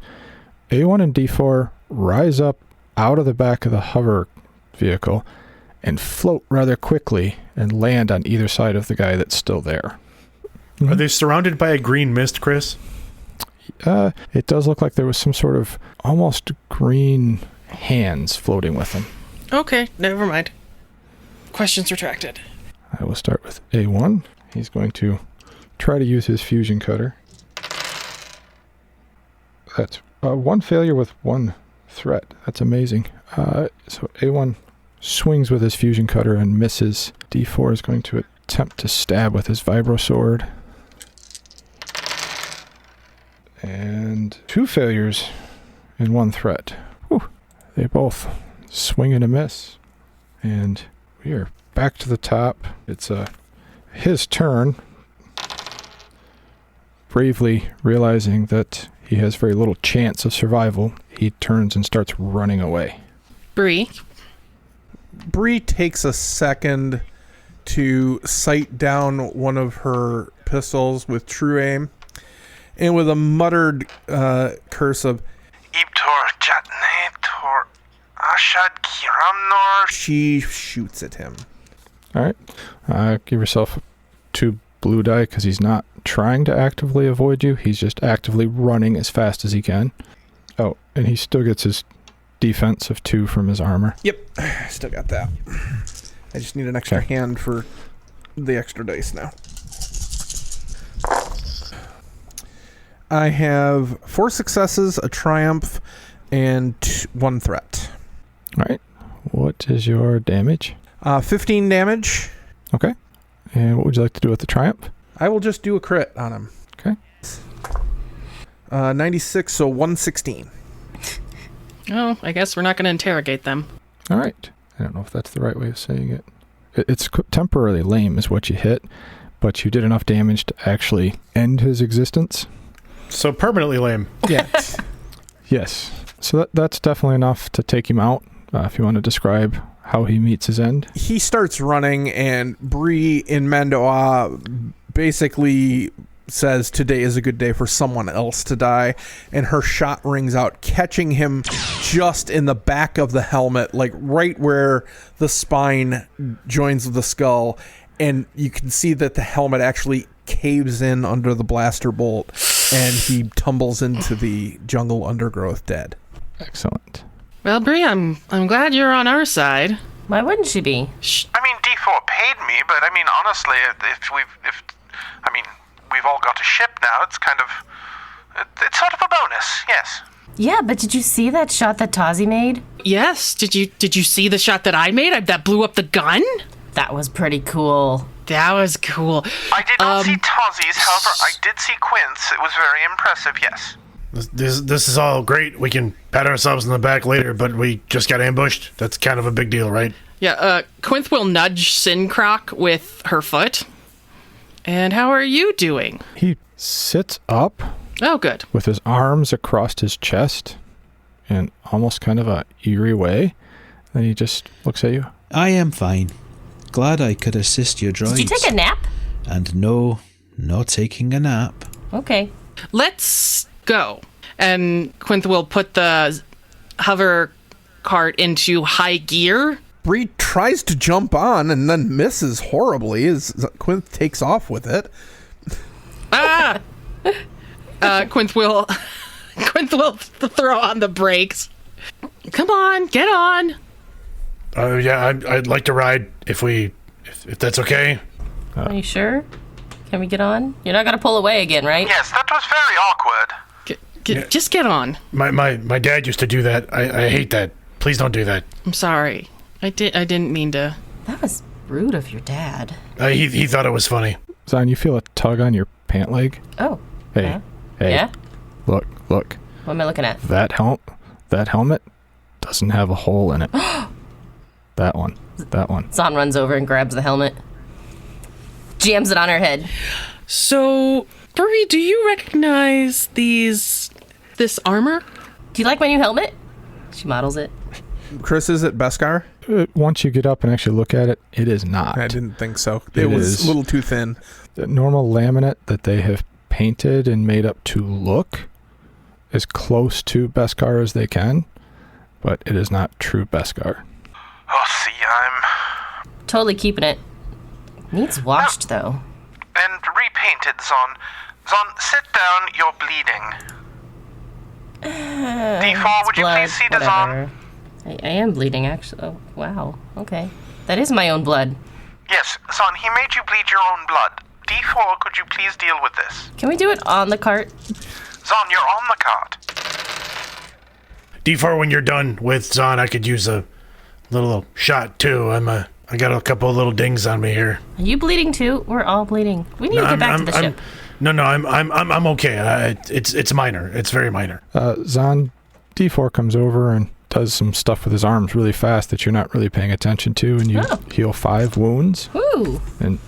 A1 and D4 rise up out of the back of the hover vehicle and float rather quickly and land on either side of the guy that's still there. Are they surrounded by a green mist, Chris? It does look like there was some sort of almost green hands floating with them. Okay, never mind. Questions retracted. I will start with A1. He's going to try to use his fusion cutter. That's 1 failure with 1 threat. That's amazing. So A1 swings with his fusion cutter and misses. D4 is going to attempt to stab with his vibro sword. And 2 failures and 1 threat. Whew. They both swing and a miss. And we are back to the top. It's his turn. Bravely realizing that he has very little chance of survival, he turns and starts running away. Bree takes a second to sight down one of her pistols with true aim, and with a muttered curse of Ibtor Jatnator Ashad Kiramnor, she shoots at him. All right. Give yourself 2 blue die because he's not trying to actively avoid you. He's just actively running as fast as he can. Oh, and he still gets his defense of 2 from his armor. Yep, still got that. I just need an extra hand for the extra dice now. I have 4 successes, a triumph, and 1 threat. All right. What is your damage? 15 damage. Okay. And what would you like to do with the triumph? I will just do a crit on him. Okay. 96, so 116. Oh, I guess we're not going to interrogate them. All right. I don't know if that's the right way of saying it. It's temporarily lame is what you hit, but you did enough damage to actually end his existence. So permanently lame. Yeah. Yes. So that's definitely enough to take him out. If you want to describe how he meets his end. He starts running, and Bree in Mandoa basically says today is a good day for someone else to die, and her shot rings out, catching him just in the back of the helmet, like right where the spine joins the skull, and you can see that the helmet actually caves in under the blaster bolt, and he tumbles into the jungle undergrowth dead. Excellent. Well, Bree, I'm glad you're on our side. Why wouldn't she be? I mean, D4 paid me, but I mean, honestly, we've all got a ship now. It's kind of, it's sort of a bonus, yes. Yeah, but did you see that shot that Tazi made? Yes. Did you see the shot that I made? That blew up the gun? That was pretty cool. That was cool. I did not see Tazi's, however, I did see Quint's. It was very impressive, yes. This is all great. We can pat ourselves in the back later, but we just got ambushed. That's kind of a big deal, right? Yeah, Quinth will nudge Sincroc with her foot. And how are you doing? He sits up. Oh, good. With his arms across his chest in almost kind of a eerie way. Then he just looks at you. I am fine. Glad I could assist your droids. Did you take a nap? And no, not taking a nap. Okay. Let's go. And Quinth will put the hover cart into high gear. Bree tries to jump on and then misses horribly as Quinth takes off with it. Quinth will throw on the brakes. Come on, get on. Yeah, I'd like to ride if that's okay. Are you sure? Can we get on? You're not gonna pull away again, right? Yes, that was very awkward. Just get on. My dad used to do that. I hate that. Please don't do that. I'm sorry. I didn't mean to. That was rude of your dad. He thought it was funny. Zon, you feel a tug on your pant leg? Oh. Hey. Yeah? Look. What am I looking at? That helmet doesn't have a hole in it. That one. Zon runs over and grabs the helmet. Jams it on her head. So, Bree, do you recognize this armor? Do you like my new helmet? She models it. Chris, is it Beskar? Once you get up and actually look at it, it is not. I didn't think so. It was a little too thin. The normal laminate that they have painted and made up to look as close to Beskar as they can, but it is not true Beskar. Oh, see, I'm... Totally keeping it. Needs washed, though. And repainted, Zon. Zon, sit down, you're bleeding. D4, would you please see the Zon? I am bleeding, actually. Oh, wow. Okay. That is my own blood. Yes, Zon, he made you bleed your own blood. D4, could you please deal with this? Can we do it on the cart? Zon, you're on the cart. D4, when you're done with Zon, I could use a little shot too. I got a couple of little dings on me here. Are you bleeding too? We're all bleeding. We need to get back to the ship. I'm okay. It's minor. It's very minor. Zon, D4 comes over and does some stuff with his arms really fast that you're not really paying attention to, and you heal 5 wounds. Ooh. And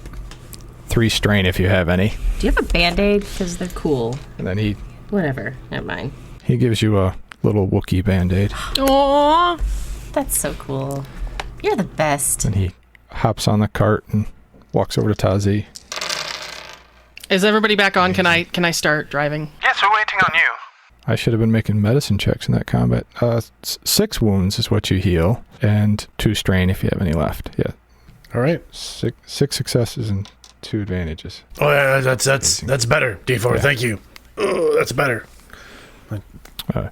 3 strain if you have any. Do you have a Band-Aid? Because they're cool. And then Whatever. Never mind. he gives you a little Wookiee Band-Aid. Aww. That's so cool. You're the best. And he hops on the cart and walks over to Tazi. Is everybody back on? Can I start driving? Yes, we're waiting on you. I should have been making medicine checks in that combat. 6 wounds is what you heal, and 2 strain if you have any left. Yeah. All right. 6 successes and 2 advantages. Oh, yeah, that's better, D4. Yeah. Thank you. Oh, that's better. My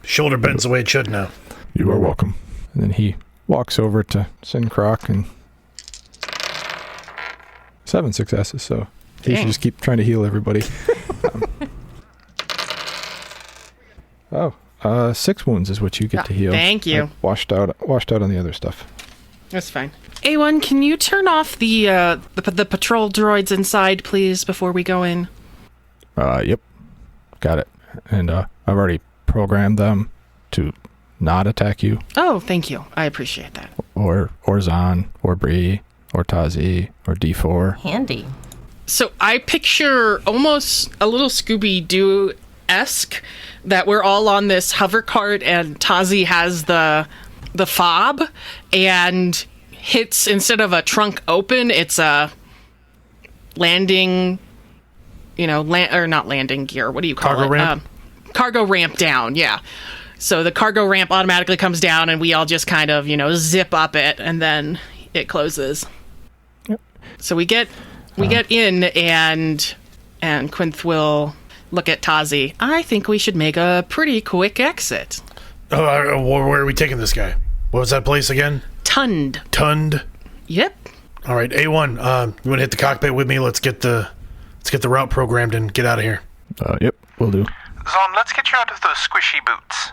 shoulder bends the way it should now. You are welcome. And then he walks over to Sincroc and 7 successes, so he should just keep trying to heal everybody. 6 wounds is what you get to heal. Thank you. I washed out on the other stuff. That's fine. A1, can you turn off the patrol droids inside, please, before we go in? Yep. Got it. And I've already programmed them to not attack you. Oh, thank you. I appreciate that. Or Zahn, or Bree, or Tazi, or D4. Handy. So I picture almost a little Scooby-Doo-esque that we're all on this hover cart and Tazi has the fob and hits, instead of a trunk open, it's a landing, or not landing gear. What do you call Cargo it? ramp? Cargo ramp down, yeah. So the cargo ramp automatically comes down and we all just kind of, zip up it and then it closes. Yep. So we get in and Quinth will look at Tazi. I think we should make a pretty quick exit. Where are we taking this guy? What was that place again? Tund. Yep. All right, A1. You want to hit the cockpit with me? Let's get the route programmed and get out of here. Yep, will do. Zon, let's get you out of those squishy boots.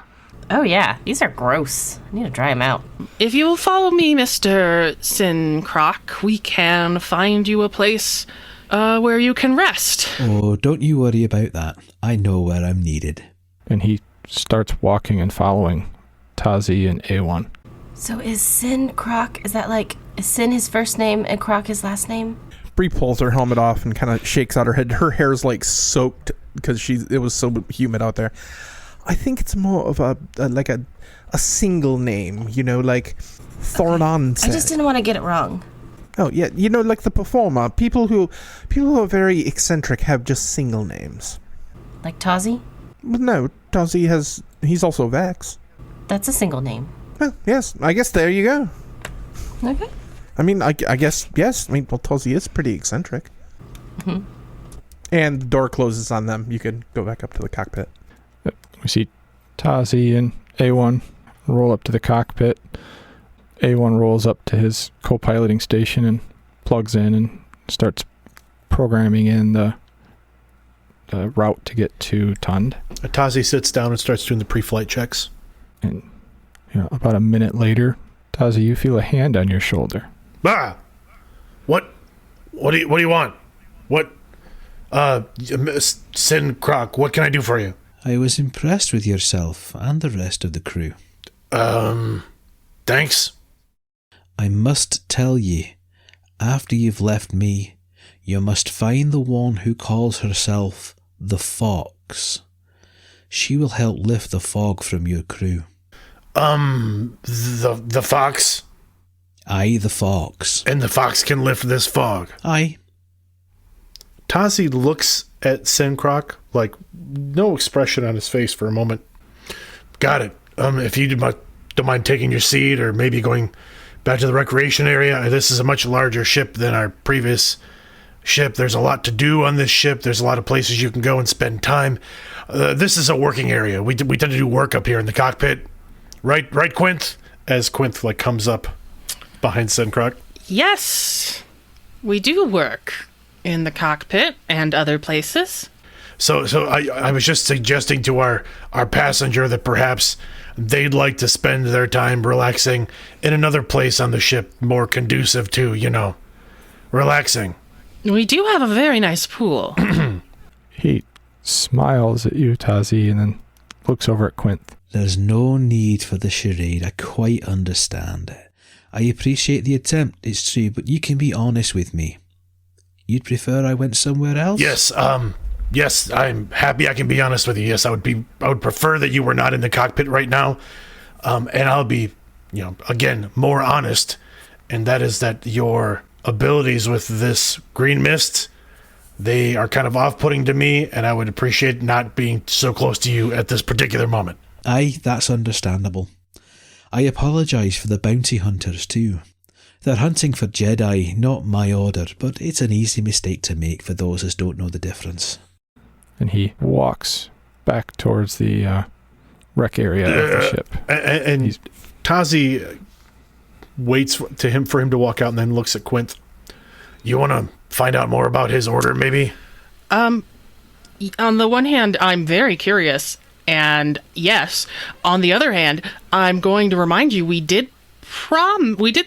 Oh, yeah. These are gross. I need to dry them out. If you will follow me, Mr. Sincroc, we can find you a place where you can rest. Oh, don't you worry about that. I know where I'm needed. And he starts walking and following Tazi and A1. So is Sin Croc, is Sin his first name and Croc his last name? Bree pulls her helmet off and kind of shakes out her head. Her hair's soaked because it was so humid out there. I think it's more of a single name, like Thornon said. I just didn't want to get it wrong. Oh yeah, like the performer. People who are very eccentric have just single names. Like Tazi? But no, Tazi he's also Vax. That's a single name. Well, yes, I guess there you go. Okay. I mean, I guess, yes. I mean, well, Tazi is pretty eccentric. Mm-hmm. And the door closes on them. You can go back up to the cockpit. We see Tazi and A1 roll up to the cockpit. A1 rolls up to his co-piloting station and plugs in and starts programming in the route to get to Tund. Tazi sits down and starts doing the pre-flight checks. And about a minute later, Tazi, you feel a hand on your shoulder. Ah! What do you want? What? Sincroc, what can I do for you? I was impressed with yourself and the rest of the crew. Thanks. I must tell ye, after you've left me, you must find the one who calls herself the Fox. She will help lift the fog from your crew. The Fox? Aye, the Fox. And the Fox can lift this fog? Aye. Tazi looks at Sincroc, no expression on his face for a moment. Got it. If you don't mind taking your seat or maybe going back to the recreation area, this is a much larger ship than our previous ship. There's a lot to do on this ship. There's a lot of places you can go and spend time. This is a working area. We tend to do work up here in the cockpit. Right, Quinth? As Quinth comes up behind Sincroc. Yes, we do work in the cockpit and other places. So I was just suggesting to our passenger that perhaps they'd like to spend their time relaxing in another place on the ship, more conducive to, relaxing. We do have a very nice pool. He smiles at you, Tazi, and then looks over at Quinth. There's no need for the charade. I quite understand it. I appreciate the attempt, it's true, but you can be honest with me. You'd prefer I went somewhere else? Yes, I'm happy I can be honest with you. Yes, I would prefer that you were not in the cockpit right now. And I'll be, again, more honest, and that is that your abilities with this green mist, they are kind of off-putting to me, and I would appreciate not being so close to you at this particular moment. Aye, that's understandable. I apologise for the bounty hunters too. They're hunting for Jedi, not my order, but it's an easy mistake to make for those who don't know the difference. And he walks back towards the wreck area of the ship. And Tazi waits for him to walk out and then looks at Quinth. You want to find out more about his order, maybe? On the one hand, I'm very curious, and yes. On the other hand, I'm going to remind you we did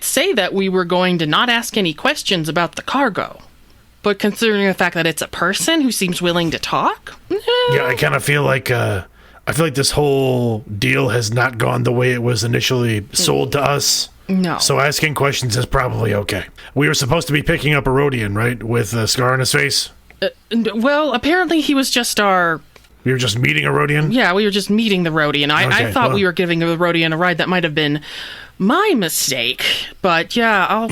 say that we were going to not ask any questions about the cargo. But considering the fact that it's a person who seems willing to talk, yeah, I kind of feel like this whole deal has not gone the way it was initially sold to us. No. So asking questions is probably okay. We were supposed to be picking up a rodian, right, with a scar on his face. Well, apparently he was just our. We were just meeting a rodian. Yeah, we were just meeting the rodian. I thought we were giving the rodian a ride. That might have been my mistake, but yeah,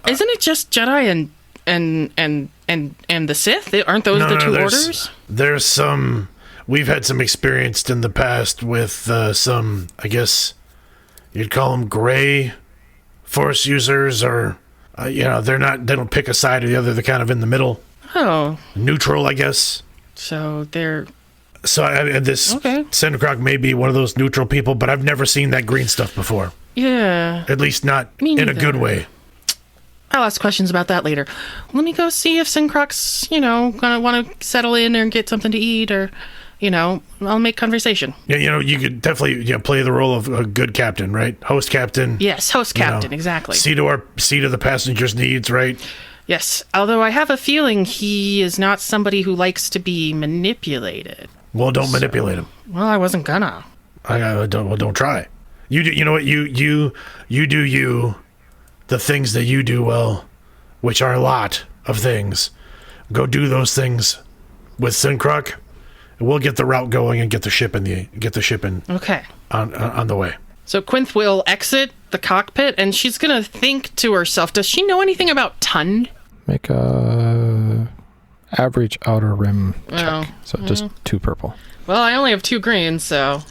isn't it just Jedi and the Sith? Aren't those the two orders? There's some. We've had some experience in the past with some. I guess you'd call them gray Force users, or they're not. They don't pick a side or the other. They're kind of in the middle. Oh, neutral, I guess. So they're. So this Sendcroc may be one of those neutral people, but I've never seen that green stuff before. Yeah. At least not in a good way. I'll ask questions about that later. Let me go see if Sendcroc's, gonna want to settle in or get something to eat, or, I'll make conversation. Yeah, you could definitely play the role of a good captain, right? Host captain. Yes, host captain, exactly. See to the passengers' needs, right? Yes, although I have a feeling he is not somebody who likes to be manipulated. Well, don't manipulate him. Well, I wasn't gonna. Don't try. You do. You know what? You do you. The things that you do well, which are a lot of things. Go do those things with Sendcroc, and we'll get the route going and get the ship in. Okay. On the way. So Quinth will exit the cockpit, and she's gonna think to herself, does she know anything about Tund? Make a average outer rim check. So just 2 purple. Well, I only have 2 green, so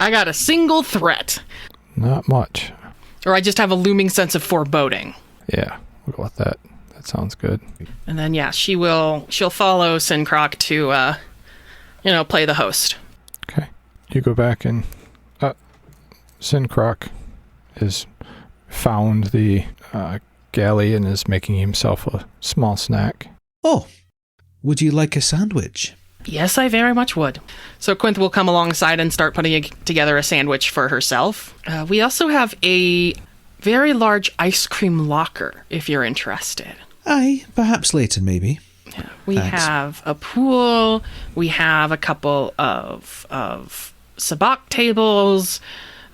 I got a single threat. Not much. Or I just have a looming sense of foreboding. Yeah, we'll go with that. That sounds good. And then she'll follow Sendcroc to play the host. Okay. You go back and Sendcroc has found the galley and is making himself a small snack. Oh, would you like a sandwich? Yes, I very much would. So Quinth will come alongside and start putting together a sandwich for herself. We also have a very large ice cream locker, if you're interested. Aye, perhaps later, maybe. Yeah, we Thanks. have a pool. We have a couple of sabacc tables.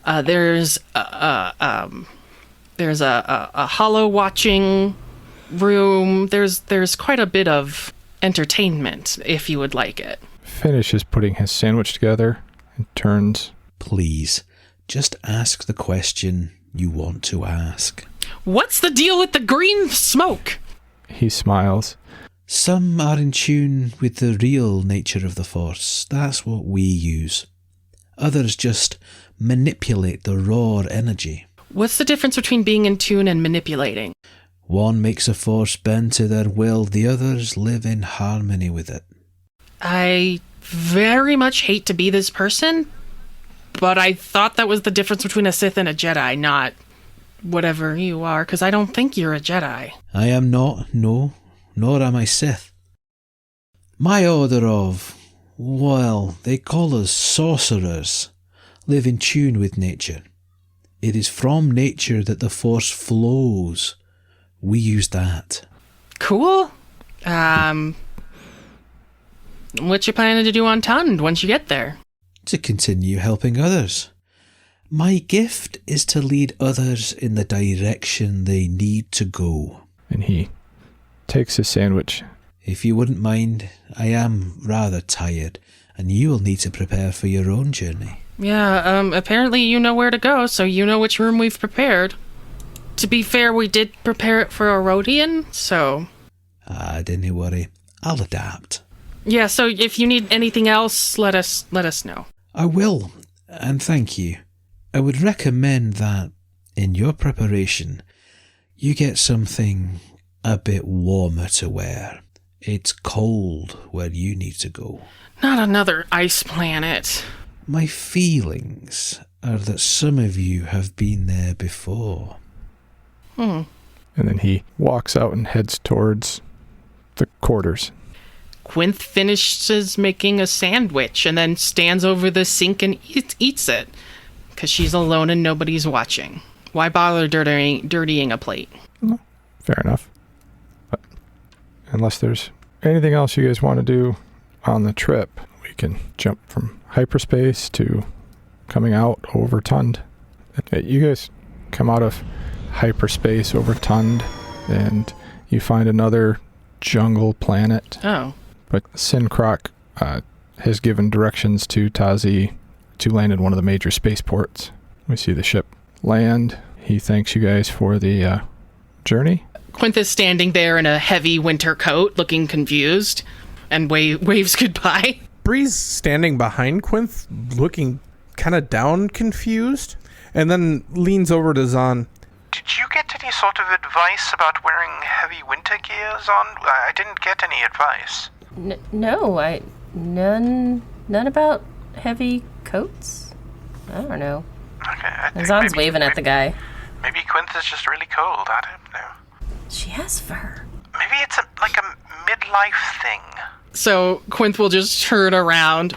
There's a hollow watching room. There's quite a bit of entertainment if you would like it. Finishes putting his sandwich together and turns. Please, just ask the question you want to ask. What's the deal with the green smoke? He smiles. Some are in tune with the real nature of the Force. That's what we use. Others just manipulate the raw energy. What's the difference between being in tune and manipulating? One makes a Force bend to their will, the others live in harmony with it. I very much hate to be this person, but I thought that was the difference between a Sith and a Jedi, not whatever you are, because I don't think you're a Jedi. I am not, no, nor am I Sith. My order of, well, they call us sorcerers, live in tune with nature. It is from nature that the Force flows. We use that. Cool. What you planning to do on Tund once you get there? To continue helping others. My gift is to lead others in the direction they need to go. And he takes his sandwich. If you wouldn't mind, I am rather tired, and you will need to prepare for your own journey. Yeah, apparently you know where to go, so you know which room we've prepared. To be fair, we did prepare it for a rodian, so... Didn't worry. I'll adapt. Yeah, so if you need anything else, let us know. I will, and thank you. I would recommend that, in your preparation, you get something a bit warmer to wear. It's cold where you need to go. Not another ice planet. My feelings are that some of you have been there before. And then he walks out and heads towards the quarters. Quinth finishes making a sandwich and then stands over the sink and eats it. Because she's alone and nobody's watching. Why bother dirtying a plate? Fair enough. But unless there's anything else you guys want to do on the trip, we can jump from hyperspace to coming out over Tund. You guys come out of hyperspace over Tund, and you find another jungle planet. Oh. But Sincroc has given directions to Tazi to land in one of the major spaceports. We see the ship land. He thanks you guys for the journey. Quinth is standing there in a heavy winter coat, looking confused, and waves goodbye. Bree's standing behind Quinth, looking kind of down, confused, and then leans over to Zahn. Did you get any sort of advice about wearing heavy winter gears on? I didn't get any advice. No, none about heavy coats? I don't know. Okay, Zahn's waving at the guy. Maybe Quinth is just really cold, I don't know. She has fur. Maybe it's like a midlife thing. So Quinth will just turn around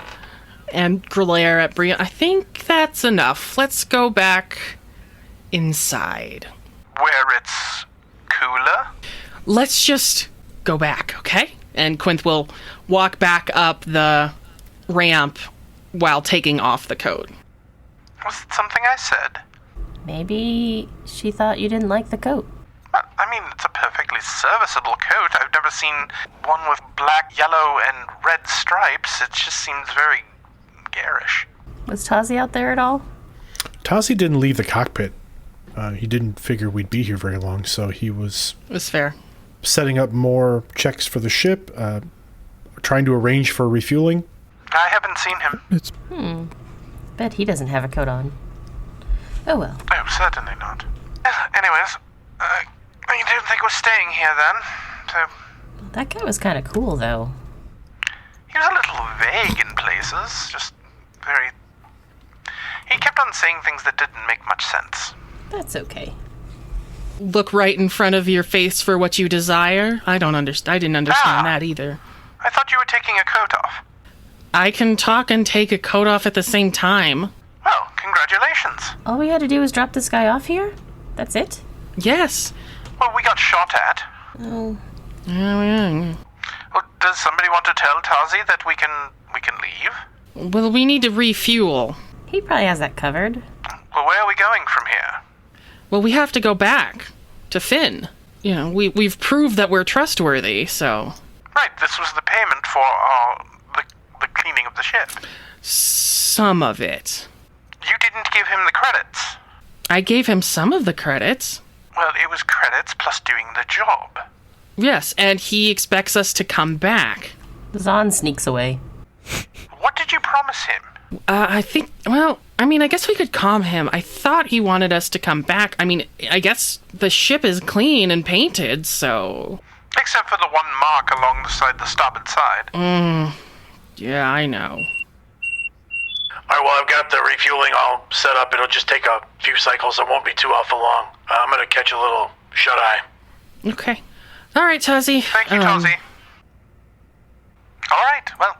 and glare at Bree. I think that's enough. Let's go back inside. Where it's cooler? Let's just go back, okay? And Quinth will walk back up the ramp while taking off the coat. Was it something I said? Maybe she thought you didn't like the coat. I mean, it's a perfectly serviceable coat. I've never seen one with black, yellow, and red stripes. It just seems very garish. Was Tazi out there at all? Tazi didn't leave the cockpit. He didn't figure we'd be here very long, so he was... It was fair. Setting up more checks for the ship, trying to arrange for refueling. I haven't seen him. Bet he doesn't have a coat on. Oh well. Oh, certainly not. Anyways, I don't think we're staying here then, so... That guy was kind of cool, though. He was a little vague in places, just very... He kept on saying things that didn't make much sense. That's okay. Look right in front of your face for what you desire? I didn't understand that either. I thought you were taking a coat off. I can talk and take a coat off at the same time. Well, congratulations. All we had to do was drop this guy off here? That's it? Yes. Well, we got shot at. Oh. Yeah. Well, does somebody want to tell Tazi that we can leave? Well, we need to refuel. He probably has that covered. Well, where are we going from here? Well, we have to go back to Finn. You know, we've proved that we're trustworthy, so... Right, this was the payment for the cleaning of the ship. Some of it. You didn't give him the credits. I gave him some of the credits. Well, it was credits plus doing the job. Yes, and he expects us to come back. Zahn sneaks away. What did you promise him? I guess we could calm him. I thought he wanted us to come back. I mean, I guess the ship is clean and painted, so... Except for the one mark alongside the starboard side. Yeah, I know. Alright, well, I've got the refueling all set up. It'll just take a few cycles. It won't be too awful long. I'm gonna catch a little shut-eye. Okay. Alright, Tazi. Thank you, Tazi. Alright, well,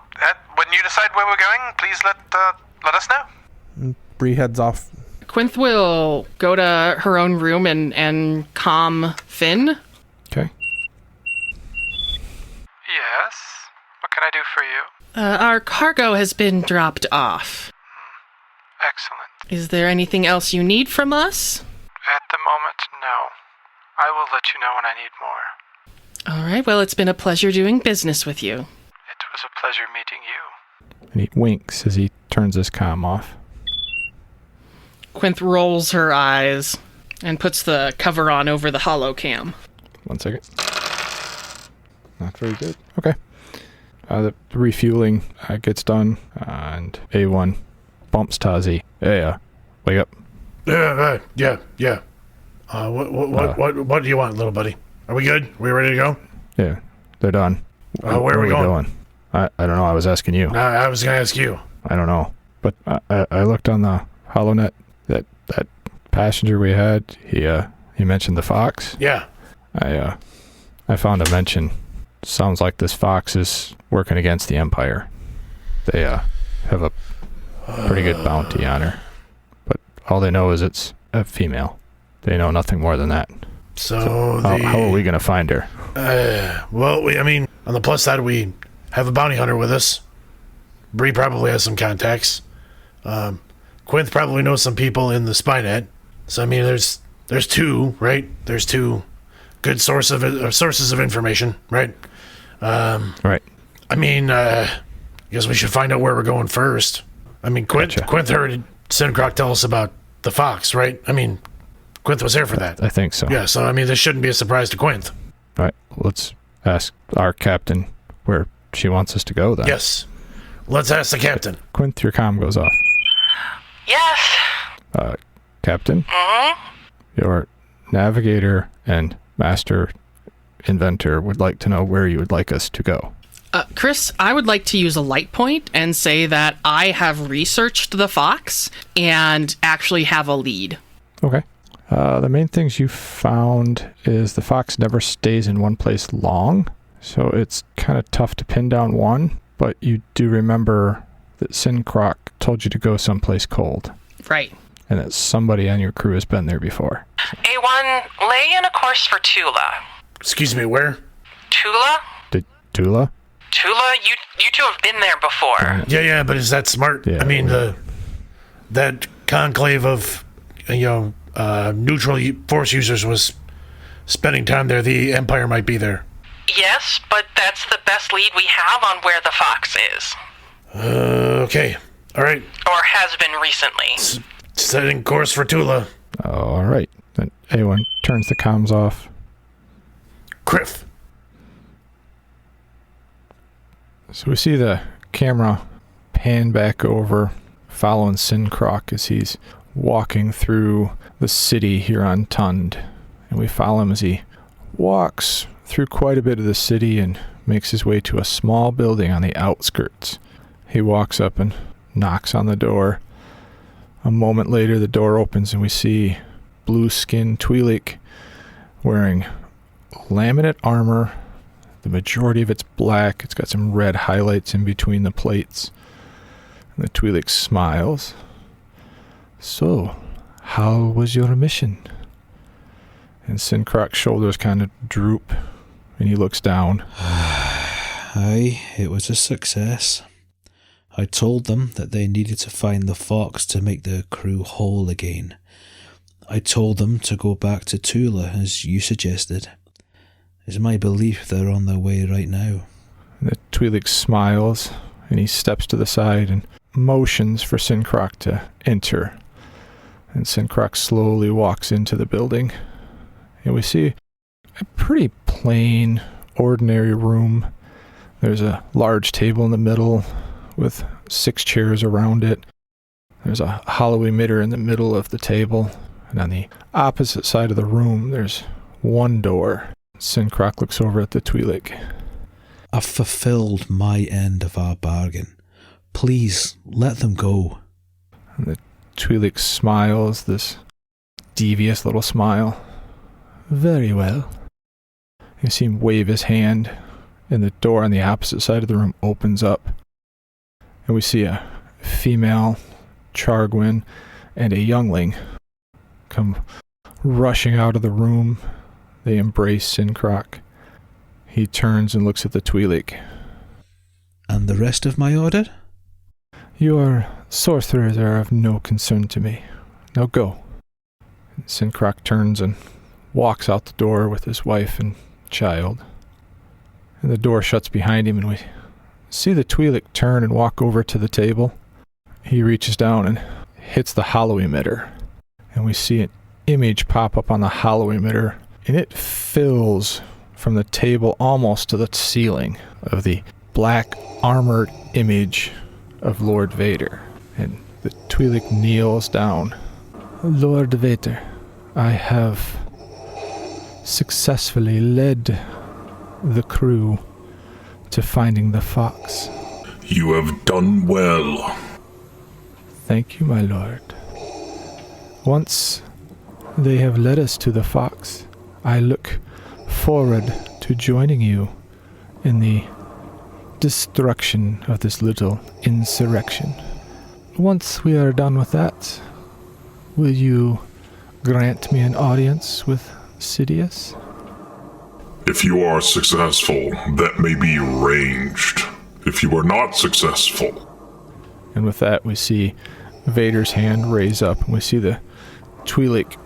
when you decide where we're going, please let us know. Bree heads off. Quinth will go to her own room and calm Finn. Okay. Yes? What can I do for you? Our cargo has been dropped off. Is there anything else you need from us? At the moment, no. I will let you know when I need more. All right, well, it's been a pleasure doing business with you. It was a pleasure meeting you. And he winks as he turns his comm off. Quinth rolls her eyes and puts the cover on over the holocam. 1 second. Not very good. Okay. The refueling gets done, and A1 bumps Tazi. Hey, wake up. Yeah. What do you want, little buddy? Are we good? We ready to go? Yeah, they're done. Where are we going? I don't know. I was asking you. I was going to ask you. I don't know. But I looked on the HoloNet. That passenger we had, he mentioned the Fox. Yeah. I found a mention. Sounds like this Fox is working against the Empire. They have a pretty good bounty on her. But all they know is it's a female. They know nothing more than that. So how are we going to find her? Well, on the plus side, we have a bounty hunter with us. Bree probably has some contacts. Quinth probably knows some people in the Spynet. So, there's two, right? There's two good sources of information, right? Right. I guess we should find out where we're going first. Quinth heard Sincroc tell us about the Fox, right? Quinth was there for that. I think so. Yeah, so, this shouldn't be a surprise to Quinth. All right, let's ask our captain where she wants us to go, then. Yes. Let's ask the captain. Quinth, your comm goes off. Yes. Captain? Your navigator and master inventor would like to know where you would like us to go. Chris, I would like to use a light point and say that I have researched the Fox and actually have a lead. Okay. The main things you found is the Fox never stays in one place long, so it's kind of tough to pin down one, but you do remember that Sincroc told you to go someplace cold. Right. And that somebody on your crew has been there before. A1, lay in a course for Tula. Excuse me, where? Tula? Tula? Tula, you two have been there before. Yeah, but is that smart? Yeah, that conclave of, neutral force users was spending time there. The Empire might be there. Yes, but that's the best lead we have on where the Fox is. Okay. All right. Or has been recently. Setting course for Tula. All right. Then A1 turns the comms off. Criff. So we see the camera pan back over, following Sincroc as he's walking through the city here on Tund. And we follow him as he walks through quite a bit of the city and makes his way to a small building on the outskirts. He walks up and knocks on the door. A moment later, the door opens and we see blue-skinned Twi'lek wearing laminate armor. The majority of it's black. It's got some red highlights in between the plates. And the Twi'lek smiles. So, how was your mission? And Sincroc's shoulders kind of droop, and he looks down. Aye, it was a success. I told them that they needed to find the Fox to make the crew whole again. I told them to go back to Tula, as you suggested. It's my belief they're on their way right now. The Twi'lek smiles, and he steps to the side and motions for Sincroc to enter. And Sincroc slowly walks into the building. And we see a pretty plain, ordinary room. There's a large table in the middle with 6 chairs around it. There's a hollow emitter in the middle of the table. And on the opposite side of the room, there's one door. Sincroc looks over at the Twi'lek. I've fulfilled my end of our bargain. Please, let them go. And the Twi'lek smiles, this devious little smile. Very well. You see him wave his hand, and the door on the opposite side of the room opens up. And we see a female Chargwin and a youngling come rushing out of the room. They embrace Sincroc. He turns and looks at the Twi'lek. And the rest of my order? Your sorcerers are of no concern to me. Now go. And Sincroc turns and walks out the door with his wife and child. And the door shuts behind him, and we see the Twi'lek turn and walk over to the table. He reaches down and hits the hollow emitter. And we see an image pop up on the hollow emitter, and it fills from the table almost to the ceiling of the black armored image of Lord Vader. And the Twi'lek kneels down. Lord Vader, I have successfully led the crew to finding the fox. You have done well. Thank you, my lord. Once they have led us to the fox, I look forward to joining you in the destruction of this little insurrection. Once we are done with that, will you grant me an audience with Sidious? If you are successful, that may be arranged. If you are not successful... And with that, we see Vader's hand raise up, and we see the Twi'lek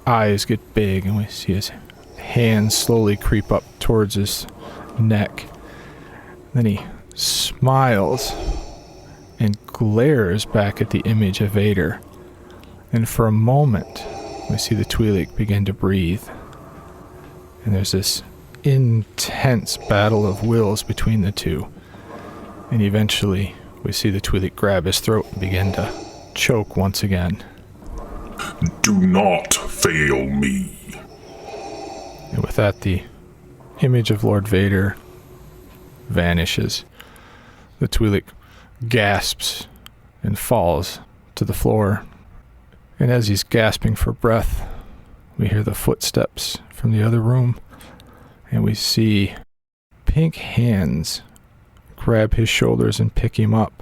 eyes get big, and we see his hand slowly creep up towards his neck. Then he smiles and glares back at the image of Vader. And for a moment, we see the Twi'lek begin to breathe. And there's this intense battle of wills between the two. And eventually, we see the Twi'lek grab his throat and begin to choke once again. Do not fail me. And with that, the image of Lord Vader vanishes. The Twi'lek gasps and falls to the floor. And as he's gasping for breath, we hear the footsteps from the other room, and we see pink hands grab his shoulders and pick him up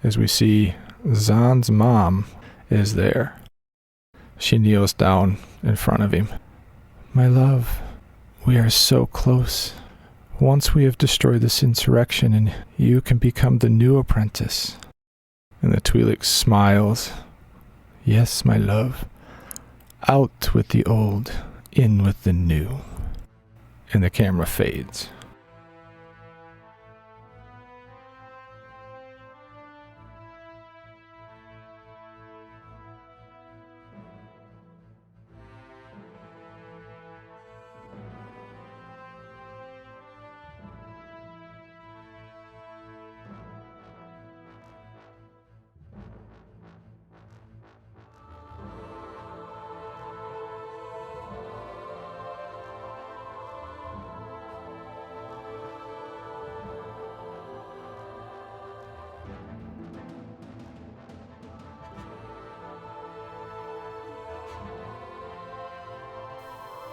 as we see Zan's mom is there. She kneels down in front of him. My love, we are so close. Once we have destroyed this insurrection, and you can become the new apprentice. And the Twi'lek smiles. Yes, my love. Out with the old, in with the new. And the camera fades.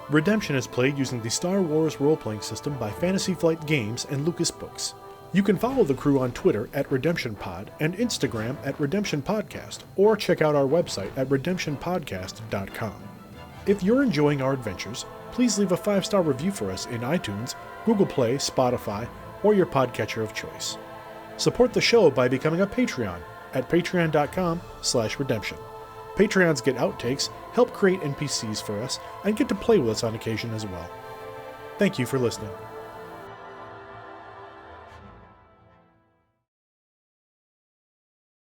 Redemption is played using the Star Wars role-playing system by Fantasy Flight Games and Lucas Books. You can follow the crew on Twitter at RedemptionPod and Instagram at RedemptionPodcast, or check out our website at redemptionpodcast.com. If you're enjoying our adventures, please leave a 5-star review for us in iTunes, Google Play, Spotify, or your podcatcher of choice. Support the show by becoming a Patreon at patreon.com/redemption. Patreons get outtakes, help create NPCs for us, and get to play with us on occasion as well. Thank you for listening.